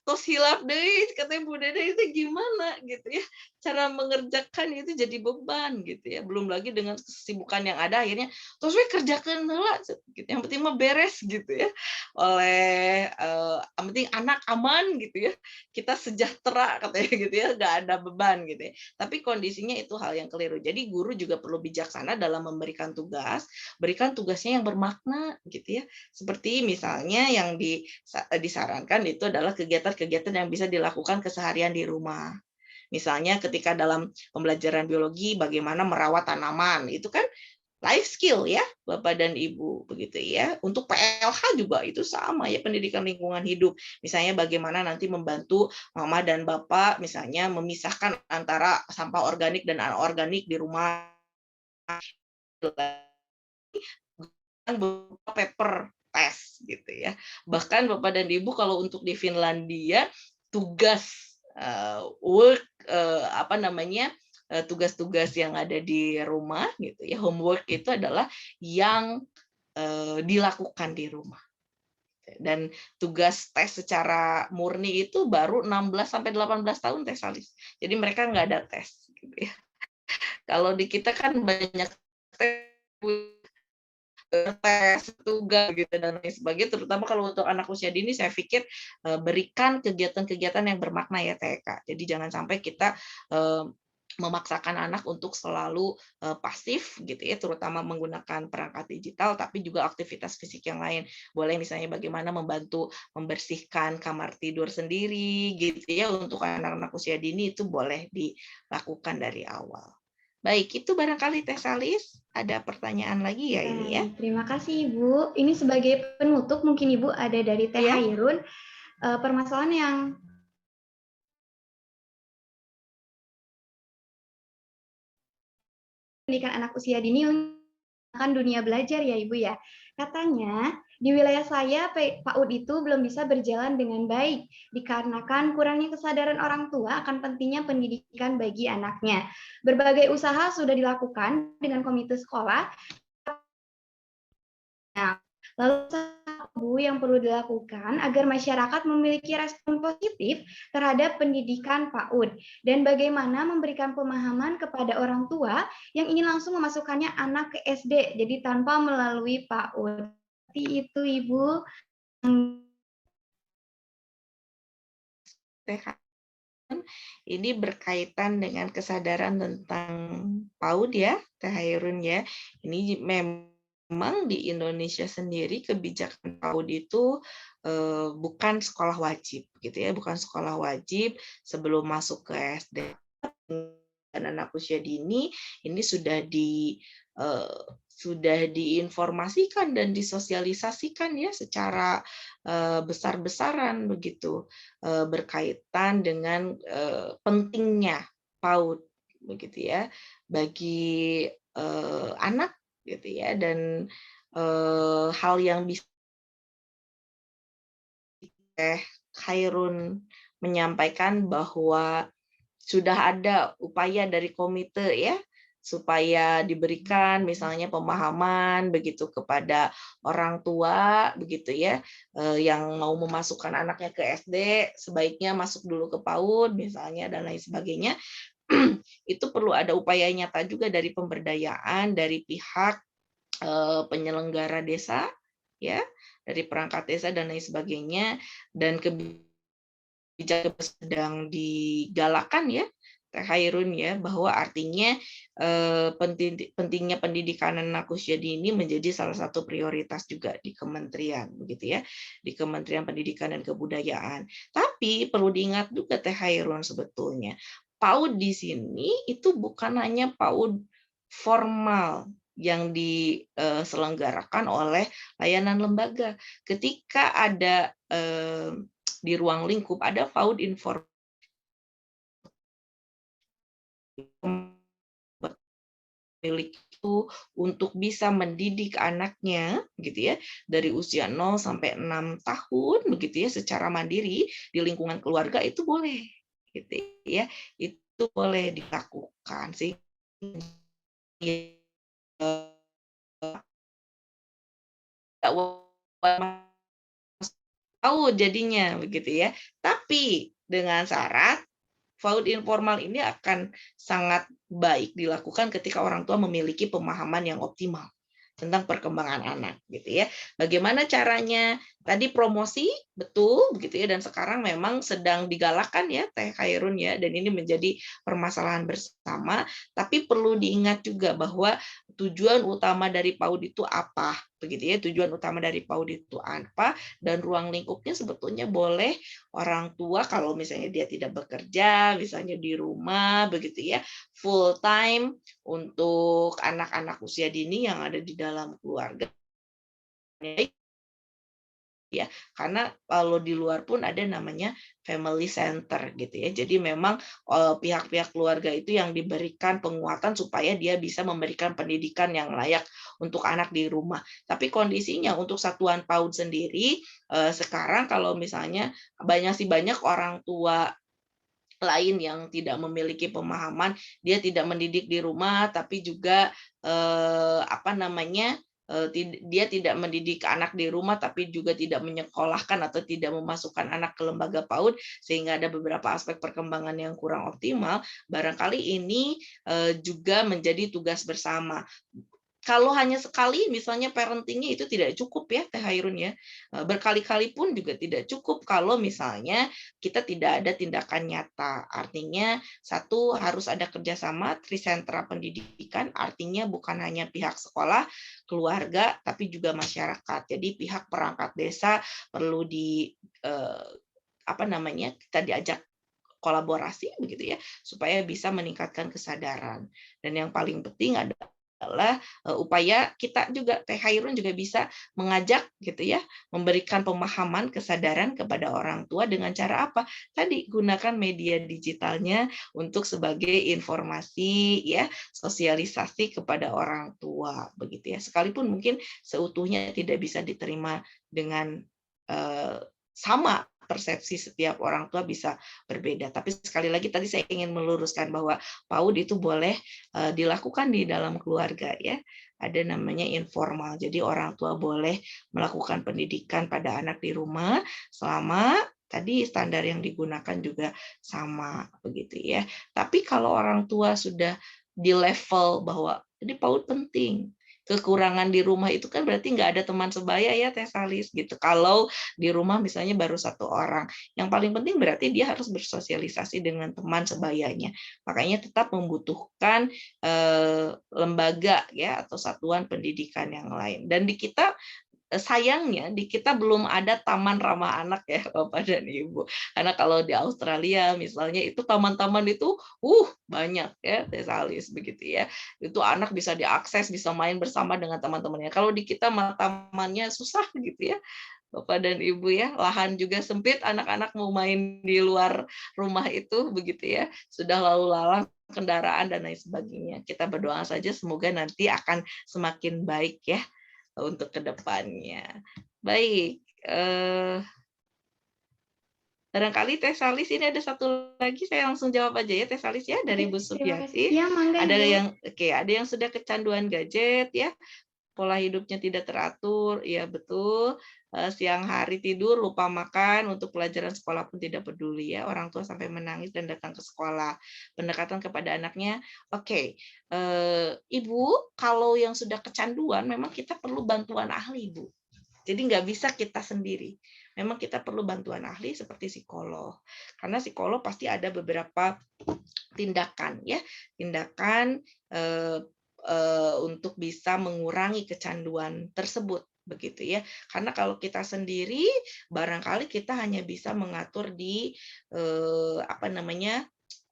tos hilap deh katanya Bu Dede itu gimana gitu ya, cara mengerjakan itu jadi beban gitu ya, belum lagi dengan kesibukan yang ada akhirnya terus we kerjakeun heula gitu, yang penting mah beres gitu ya, oleh yang penting anak aman gitu ya, kita sejahtera katanya gitu ya, nggak ada beban gitu ya. Tapi kondisinya itu hal yang keliru. Jadi guru juga perlu bijaksana dalam memberikan tugas, berikan tugasnya yang bermakna gitu ya. Seperti misalnya yang disarankan itu adalah kegiatan-kegiatan yang bisa dilakukan keseharian di rumah. Misalnya ketika dalam pembelajaran biologi bagaimana merawat tanaman, itu kan life skill ya Bapak dan Ibu begitu ya. Untuk PLH juga itu sama ya, pendidikan lingkungan hidup. Misalnya bagaimana nanti membantu Mama dan Bapak misalnya memisahkan antara sampah organik dan anorganik di rumah. Paper test gitu ya. Bahkan Bapak dan Ibu kalau untuk di Finlandia tugas tugas-tugas yang ada di rumah gitu ya, homework itu adalah yang dilakukan di rumah. Dan tugas tes secara murni itu baru 16 sampai 18 tahun tes Salis. Jadi mereka nggak ada tes gitu ya. Kalau di kita kan banyak tes, tugas gitu dan lain sebagainya, terutama kalau untuk anak usia dini saya pikir berikan kegiatan-kegiatan yang bermakna ya TK. Jadi jangan sampai kita memaksakan anak untuk selalu pasif gitu ya, terutama menggunakan perangkat digital, tapi juga aktivitas fisik yang lain. Boleh misalnya bagaimana membantu membersihkan kamar tidur sendiri gitu ya, untuk anak-anak usia dini itu boleh dilakukan dari awal. Baik, itu barangkali Teh Salis. Ada pertanyaan lagi ya ini ya? Terima kasih Ibu. Ini sebagai penutup mungkin Ibu ada dari Teh Hairun, permasalahan yang pendidikan anak usia dini akan dunia belajar ya Ibu ya. Katanya di wilayah saya PAUD itu belum bisa berjalan dengan baik dikarenakan kurangnya kesadaran orang tua akan pentingnya pendidikan bagi anaknya. Berbagai usaha sudah dilakukan dengan komite sekolah. Nah, lalu Bu yang perlu dilakukan agar masyarakat memiliki respon positif terhadap pendidikan PAUD dan bagaimana memberikan pemahaman kepada orang tua yang ingin langsung memasukkannya anak ke SD, jadi tanpa melalui PAUD. Seperti itu Ibu. ini berkaitan dengan kesadaran tentang PAUD ya, Teh Hairun ya. Ini memang di Indonesia sendiri kebijakan PAUD itu bukan sekolah wajib gitu ya, bukan sekolah wajib sebelum masuk ke SD. Dan anak usia dini ini sudah diinformasikan dan disosialisasikan ya secara besar-besaran begitu berkaitan dengan pentingnya PAUD begitu ya bagi anak gitu ya dan hal yang bisa Khairun menyampaikan bahwa sudah ada upaya dari komite ya supaya diberikan misalnya pemahaman begitu kepada orang tua begitu ya yang mau memasukkan anaknya ke SD sebaiknya masuk dulu ke PAUD misalnya dan lain sebagainya itu perlu ada upaya nyata juga dari pemberdayaan dari pihak penyelenggara desa ya dari perangkat desa dan lain sebagainya dan kebijakan sedang digalakan ya Teh Hairun ya bahwa artinya pentingnya pendidikan anak usia dini menjadi salah satu prioritas juga di kementerian begitu ya di Kementerian Pendidikan dan Kebudayaan. Tapi perlu diingat juga Teh Hairun sebetulnya PAUD di sini itu bukan hanya PAUD formal yang diselenggarakan oleh layanan lembaga. Ketika ada di ruang lingkup ada PAUD informal milik itu untuk bisa mendidik anaknya gitu ya dari usia 0 sampai 6 tahun begitu ya secara mandiri di lingkungan keluarga itu boleh gitu ya itu boleh dilakukan sih tahu jadinya begitu ya tapi dengan syarat PAUD informal ini akan sangat baik dilakukan ketika orang tua memiliki pemahaman yang optimal tentang perkembangan anak gitu ya. Bagaimana caranya? Tadi promosi betul begitu ya dan sekarang memang sedang digalakkan ya Teh Hairun ya dan ini menjadi permasalahan bersama tapi perlu diingat juga bahwa tujuan utama dari PAUD itu apa begitu ya. Tujuan utama dari PAUD itu apa dan ruang lingkupnya sebetulnya boleh orang tua kalau misalnya dia tidak bekerja, misalnya di rumah begitu ya, full time untuk anak-anak usia dini yang ada di dalam keluarga. Ya, karena kalau di luar pun ada namanya family center gitu ya. Jadi memang pihak-pihak keluarga itu yang diberikan penguatan supaya dia bisa memberikan pendidikan yang layak untuk anak di rumah. Tapi kondisinya untuk satuan PAUD sendiri sekarang kalau misalnya banyak orang tua lain yang tidak memiliki pemahaman, dia tidak mendidik di rumah, tapi juga dia tidak mendidik anak di rumah, tapi juga tidak menyekolahkan atau tidak memasukkan anak ke lembaga PAUD, sehingga ada beberapa aspek perkembangan yang kurang optimal. Barangkali ini juga menjadi tugas bersama. Kalau hanya sekali misalnya parentingnya itu tidak cukup ya Teh Hairun ya. Berkali-kali pun juga tidak cukup kalau misalnya kita tidak ada tindakan nyata. Artinya satu harus ada kerjasama trisentra pendidikan, artinya bukan hanya pihak sekolah, keluarga, tapi juga masyarakat. Jadi pihak perangkat desa perlu kita diajak kolaborasi begitu ya supaya bisa meningkatkan kesadaran. Dan yang paling penting adalah upaya kita juga Teh Hairun juga bisa mengajak gitu ya, memberikan pemahaman kesadaran kepada orang tua dengan cara apa? Tadi gunakan media digitalnya untuk sebagai informasi ya, sosialisasi kepada orang tua begitu ya. Sekalipun mungkin seutuhnya tidak bisa diterima dengan sama persepsi setiap orang tua bisa berbeda. Tapi sekali lagi tadi saya ingin meluruskan bahwa PAUD itu boleh dilakukan di dalam keluarga ya. Ada namanya informal. Jadi orang tua boleh melakukan pendidikan pada anak di rumah selama tadi standar yang digunakan juga sama begitu ya. Tapi kalau orang tua sudah di level bahwa jadi PAUD penting, kekurangan di rumah itu kan berarti nggak ada teman sebaya ya Teh Salis gitu. Kalau di rumah misalnya baru 1 orang, yang paling penting berarti dia harus bersosialisasi dengan teman sebayanya. Makanya tetap membutuhkan lembaga ya atau satuan pendidikan yang lain. Dan di kita sayangnya di kita belum ada taman ramah anak ya Bapak dan Ibu. Karena kalau di Australia misalnya itu taman-taman itu banyak ya Teh Salis begitu ya. Itu anak bisa diakses, bisa main bersama dengan teman-temannya. Kalau di kita tamannya susah begitu ya. Bapak dan Ibu ya, lahan juga sempit, anak-anak mau main di luar rumah itu begitu ya. Sudah lalu lalang kendaraan dan lain sebagainya. Kita berdoa saja semoga nanti akan semakin baik ya untuk kedepannya. Baik, barangkali Teh Salis ini ada satu lagi, saya langsung jawab aja ya Teh Salis ya dari Bu Supiati. Ya, mangga, Ada Ibu. ada yang sudah kecanduan gadget ya, pola hidupnya tidak teratur, ya betul. Siang hari tidur, lupa makan, untuk pelajaran sekolah pun tidak peduli ya. Orang tua sampai menangis dan datang ke sekolah. Pendekatan kepada anaknya, oke. Ibu, kalau yang sudah kecanduan, memang kita perlu bantuan ahli, Bu. Jadi nggak bisa kita sendiri. Memang kita perlu bantuan ahli seperti psikolog. Karena psikolog pasti ada beberapa tindakan ya, tindakan untuk bisa mengurangi kecanduan tersebut begitu ya. Karena kalau kita sendiri barangkali kita hanya bisa mengatur di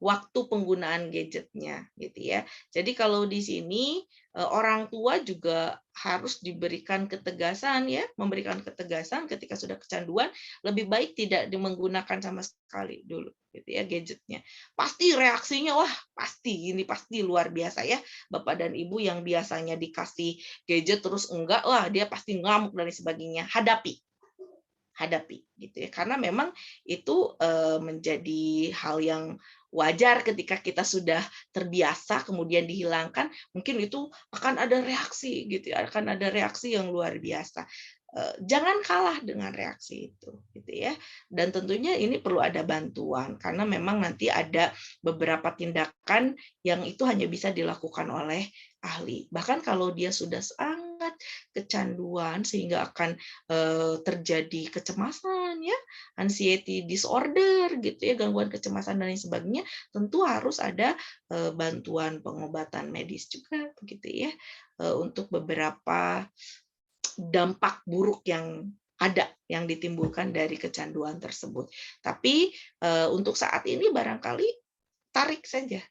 waktu penggunaan gadgetnya gitu ya. Jadi kalau di sini orang tua juga harus diberikan ketegasan ya, memberikan ketegasan ketika sudah kecanduan, lebih baik tidak menggunakan sama sekali dulu gitu ya gadgetnya. Pasti reaksinya ini pasti luar biasa ya. Bapak dan Ibu yang biasanya dikasih gadget terus enggak, dia pasti ngamuk dan sebagainya. Hadapi gitu ya, karena memang itu menjadi hal yang wajar ketika kita sudah terbiasa kemudian dihilangkan, mungkin itu akan ada reaksi gitu ya, akan ada reaksi yang luar biasa. Jangan kalah dengan reaksi itu gitu ya. Dan tentunya ini perlu ada bantuan karena memang nanti ada beberapa tindakan yang itu hanya bisa dilakukan oleh ahli. Bahkan kalau dia sudah sangat kecanduan sehingga akan terjadi kecemasan ya, anxiety disorder gitu ya, gangguan kecemasan dan lain sebagainya, tentu harus ada bantuan pengobatan medis juga begitu ya, untuk beberapa dampak buruk yang ada yang ditimbulkan dari kecanduan tersebut. Tapi untuk saat ini barangkali tarik saja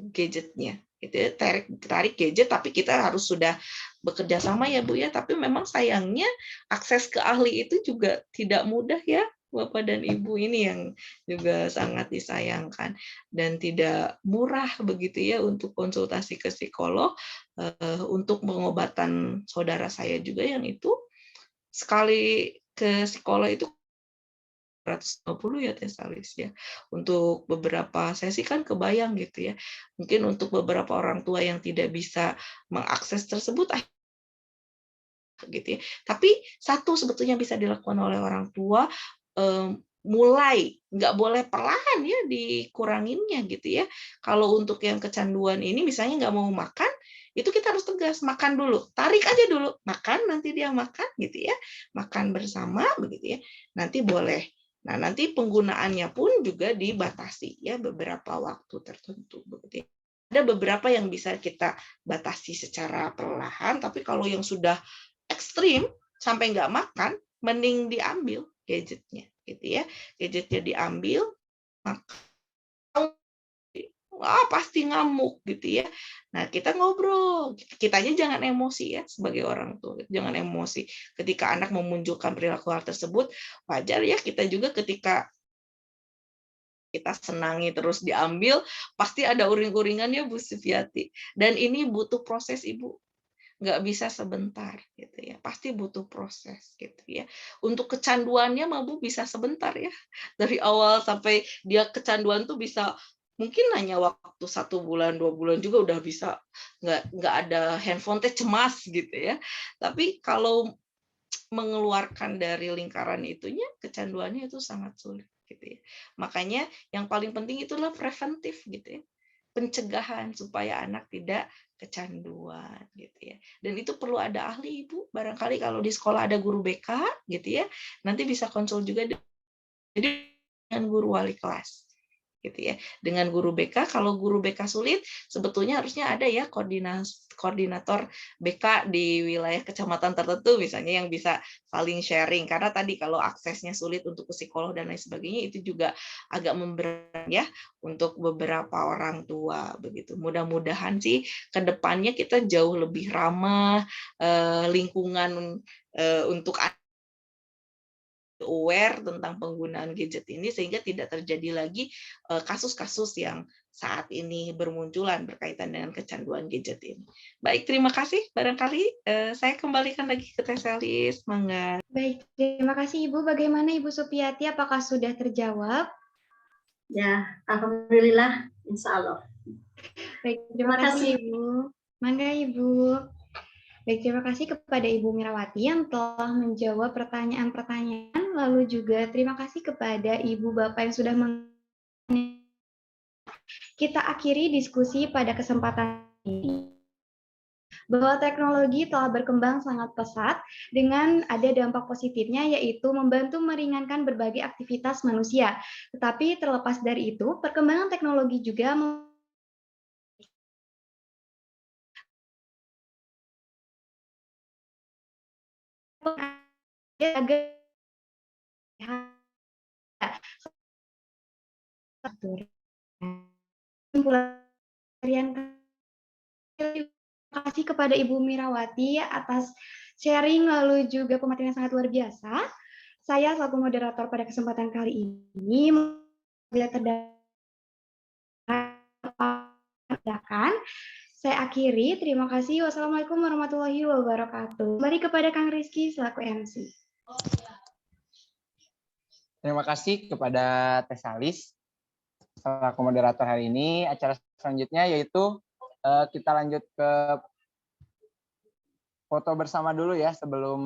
gadgetnya, gitu ya, tarik gadget, tapi kita harus sudah bekerja sama ya Bu ya. Tapi memang sayangnya akses ke ahli itu juga tidak mudah ya Bapak dan Ibu, ini yang juga sangat disayangkan dan tidak murah begitu ya untuk konsultasi ke psikolog. Untuk pengobatan saudara saya juga yang itu sekali ke psikolog itu 150 ya Teh Salis ya. Untuk beberapa sesi kan kebayang gitu ya. Mungkin untuk beberapa orang tua yang tidak bisa mengakses tersebut gitu ya. Tapi satu sebetulnya bisa dilakukan oleh orang tua, mulai, nggak boleh perlahan ya dikuranginnya gitu ya. Kalau untuk yang kecanduan ini misalnya nggak mau makan, itu kita harus tegas, makan dulu, tarik aja dulu, makan, nanti dia makan gitu ya, makan bersama begitu ya, nanti boleh. Nah nanti penggunaannya pun juga dibatasi ya beberapa waktu tertentu begitu ya. Ada beberapa yang bisa kita batasi secara perlahan, tapi kalau yang sudah ekstrim sampai nggak makan, mending diambil gadgetnya gitu ya, gadgetnya diambil, pasti ngamuk gitu ya. Nah kita ngobrol, kitanya jangan emosi ya sebagai orang tua, jangan emosi ketika anak memunculkan perilaku hal tersebut. Wajar ya kita juga ketika kita senangi terus diambil, pasti ada uring-uringannya Bu Sufiati. Dan ini butuh proses Ibu, nggak bisa sebentar gitu ya, pasti butuh proses gitu ya. Untuk kecanduannya mah Bu bisa sebentar ya, dari awal sampai dia kecanduan tuh bisa mungkin hanya waktu 1 bulan 2 bulan juga udah bisa nggak ada handphone teh cemas gitu ya. Tapi kalau mengeluarkan dari lingkaran itunya, kecanduannya itu sangat sulit gitu ya. Makanya yang paling penting itulah preventif gitu ya. pencegahan supaya anak tidak kecanduan gitu ya. Dan itu perlu ada ahli Ibu. Barangkali kalau di sekolah ada guru BK gitu ya, nanti bisa konsul juga dengan guru wali kelas gitu ya. Dengan guru BK, kalau guru BK sulit, sebetulnya harusnya ada ya koordinator BK di wilayah kecamatan tertentu misalnya yang bisa saling sharing, karena tadi kalau aksesnya sulit untuk ke psikolog dan lain sebagainya itu juga agak memberatkan ya untuk beberapa orang tua begitu. Mudah-mudahan sih ke depannya kita jauh lebih ramah, lingkungan untuk aware tentang penggunaan gadget ini sehingga tidak terjadi lagi kasus-kasus yang saat ini bermunculan berkaitan dengan kecanduan gadget ini. Baik, terima kasih. Barangkali saya kembalikan lagi ke Teselis. Mangga. Baik, terima kasih Ibu. Bagaimana Ibu Supiati? Apakah sudah terjawab? Ya, alhamdulillah, insya Allah. Baik, terima kasih Ibu. Mangga Ibu. Baik, terima kasih kepada Ibu Mirawati yang telah menjawab pertanyaan-pertanyaan, lalu juga terima kasih kepada Ibu Bapak yang sudah kita akhiri diskusi pada kesempatan ini bahwa teknologi telah berkembang sangat pesat dengan ada dampak positifnya yaitu membantu meringankan berbagai aktivitas manusia. Tetapi terlepas dari itu, perkembangan teknologi juga terima kasih kepada Ibu Mirawati atas sharing lalu juga pemateri yang sangat luar biasa. Saya selaku moderator pada kesempatan kali ini bila terdapat saya akhiri. Terima kasih. Wassalamualaikum warahmatullahi wabarakatuh. Kembali kepada Kang Rizky selaku MC. Terima kasih kepada Tesalis selaku moderator hari ini. Acara selanjutnya yaitu kita lanjut ke foto bersama dulu ya sebelum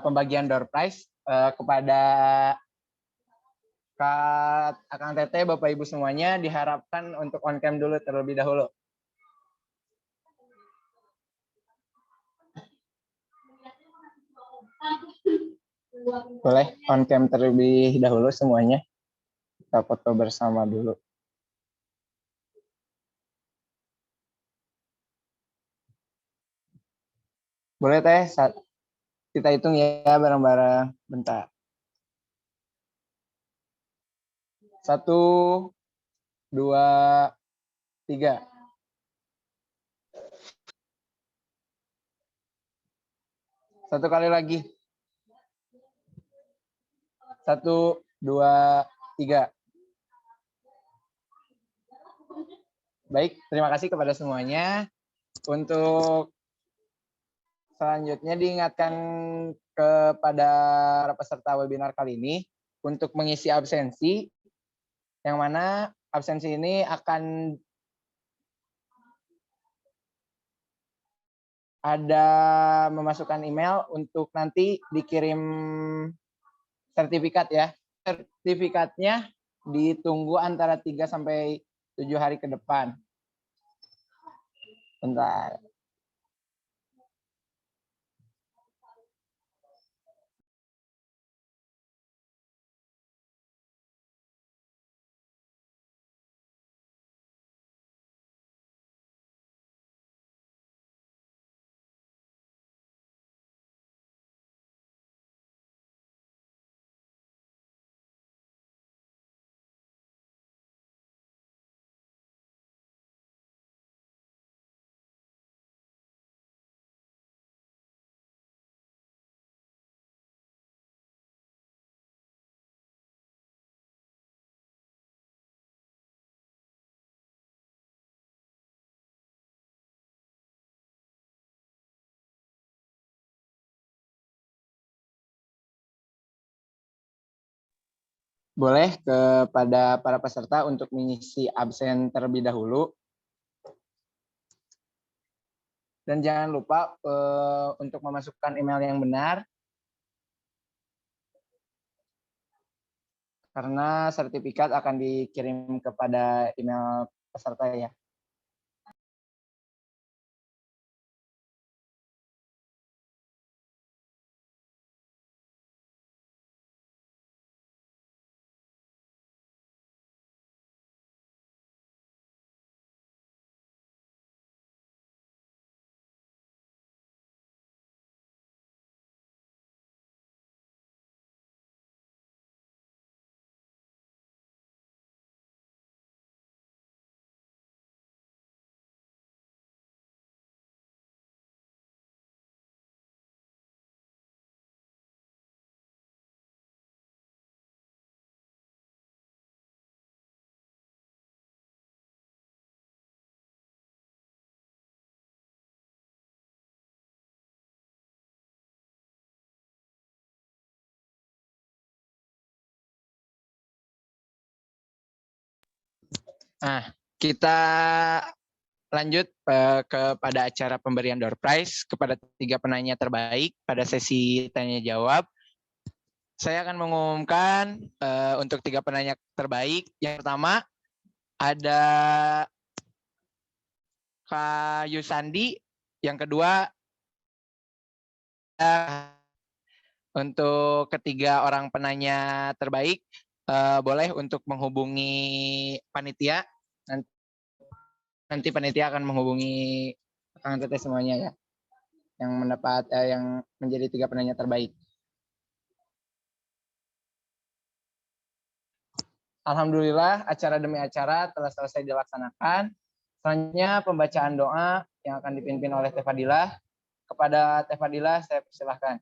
pembagian door prize kepada Kak Akang Teteh, Bapak Ibu semuanya diharapkan untuk on cam dulu terlebih dahulu. Boleh on cam terlebih dahulu semuanya. Kita foto bersama dulu. Boleh Teh, kita hitung ya bareng-bareng. Bentar. 1, 2, 3. Satu kali lagi. 1, 2, 3. Baik, terima kasih kepada semuanya. Untuk selanjutnya diingatkan kepada peserta webinar kali ini untuk mengisi absensi, yang mana absensi ini akan ada memasukkan email untuk nanti dikirim sertifikat ya. Sertifikatnya ditunggu antara 3 sampai 7 hari ke depan. Bentar. Boleh kepada para peserta untuk mengisi absen terlebih dahulu. Dan jangan lupa untuk memasukkan email yang benar. karena sertifikat akan dikirim kepada email peserta ya. Nah, kita lanjut kepada acara pemberian door prize kepada 3 penanya terbaik pada sesi tanya jawab. Saya akan mengumumkan untuk 3 penanya terbaik. Yang pertama ada Kak Yusandi, yang kedua untuk ketiga orang penanya terbaik boleh untuk menghubungi panitia. Nanti panitia akan menghubungi Kang Teteh semuanya ya, yang mendapat yang menjadi 3 penanya terbaik. Alhamdulillah acara demi acara telah selesai dilaksanakan. Selanjutnya pembacaan doa yang akan dipimpin oleh Teh Fadilah. Kepada Teh Fadilah saya persilahkan.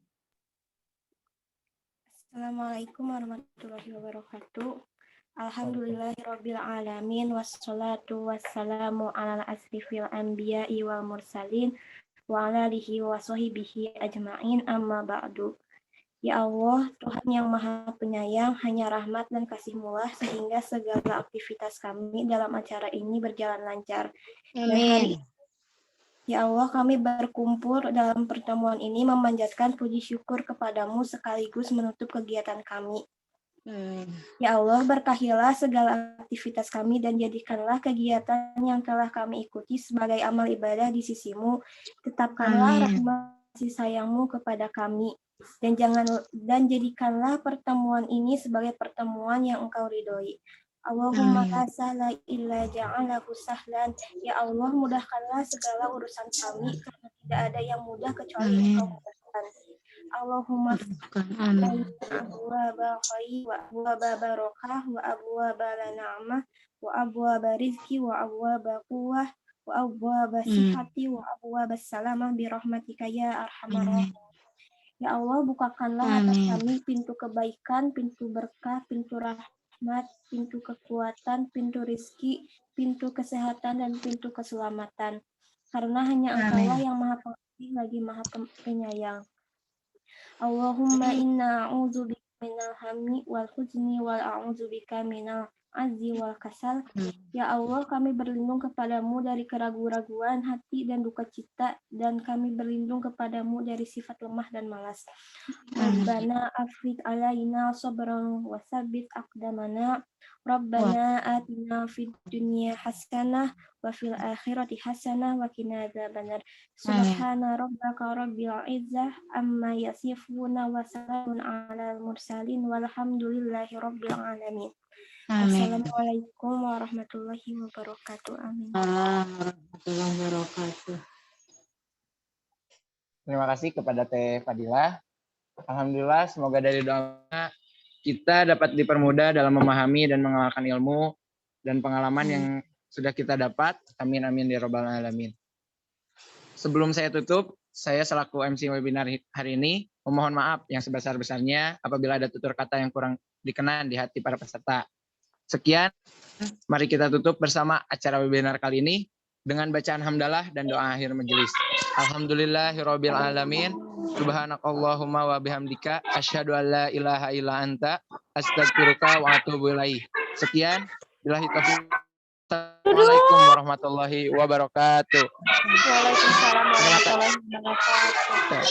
Assalamualaikum warahmatullahi wabarakatuh. Alhamdulillahirabbil alamin wassalatu wassalamu ala asrofil anbiya'i wal mursalin wa ala alihi wa sahbihi ajma'in amma ba'du. Ya Allah, Tuhan yang Maha Penyayang, hanya rahmat dan kasih-Mu sehingga segala aktivitas kami dalam acara ini berjalan lancar. Amin. Ya Allah, kami berkumpul dalam pertemuan ini memanjatkan puji syukur kepadamu sekaligus menutup kegiatan kami. Ya Allah, berkahilah segala aktivitas kami dan jadikanlah kegiatan yang telah kami ikuti sebagai amal ibadah di sisi-Mu. Tetapkanlah rahmat kasih sayang-Mu kepada kami. Dan jadikanlah pertemuan ini sebagai pertemuan yang Engkau ridhoi. Allahumma la sahla illa ja'alahu sahlan. Ya Allah, mudahkanlah segala urusan kami karena tidak ada yang mudah kecuali Engkau mudahkan. Allahumma abwaaba khair wa abwaaba barakah wa abwaaba na'mah wa abwaaba rizki wa abwaaba quwwah wa abwaaba sihhati wa abwaaba salamah bi rahmatika ya arhamar rahimin. Ya Allah, bukakanlah atas kami pintu kebaikan, pintu berkah, pintu rahmat, pintu kekuatan, pintu rizki, pintu kesehatan, dan pintu keselamatan. Karena hanya Engkau-lah yang Maha Pengasih lagi Maha Penyayang. Allahumma inna a'udzubika minal hammi wal huzni wal a'udzubika minal azzi wal kasal. Ya Allah, kami berlindung kepadamu dari keraguan-raguan hati dan duka cita, dan kami berlindung kepadamu dari sifat lemah dan malas. Rabbana afrid alaina sabran wa tsabbit aqdamana. Rabbana atina fid dunya hasanah wa fil akhirati hasanah wa qina adzabannar. Subhana rabbaka rabbil izzah amma yasifuna wa salamun alal mursalin walhamdulillahi rabbil alamin. Assalamualaikum warahmatullahi wabarakatuh. Amin. Warahmatullahi wabarakatuh. Terima kasih kepada Teh Fadilah. Alhamdulillah, semoga dari doa kita dapat dipermudah dalam memahami dan mengamalkan ilmu dan pengalaman yang sudah kita dapat. Amin amin ya rabbal alamin. Sebelum saya tutup, saya selaku MC webinar hari ini memohon maaf yang sebesar-besarnya apabila ada tutur kata yang kurang dikenan di hati para peserta. Sekian, mari kita tutup bersama acara webinar kali ini dengan bacaan hamdalah dan doa akhir majelis. Alhamdulillahirabbil alamin. Subhanakallahumma wa bihamdika asyhadu an la ilaha illa anta astaghfiruka wa atubu ilaik. Sekian, billahi taufiq. Assalamualaikum warahmatullahi wabarakatuh. Waalaikumsalam warahmatullahi wabarakatuh.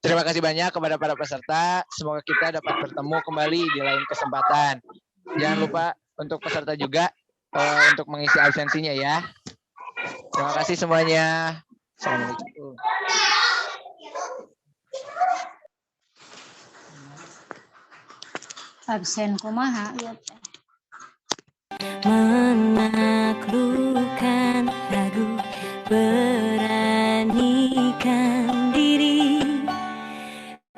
Terima kasih banyak kepada para peserta. Semoga kita dapat bertemu kembali di lain kesempatan. Jangan lupa untuk peserta juga untuk mengisi absensinya ya. Terima kasih semuanya. Assalamualaikum. Absen kumaha ya teh. Menaklukkan ragu, beranikan diri,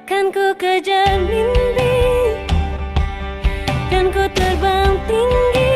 kan ku kejar mimpi, kan ku terbang tinggi.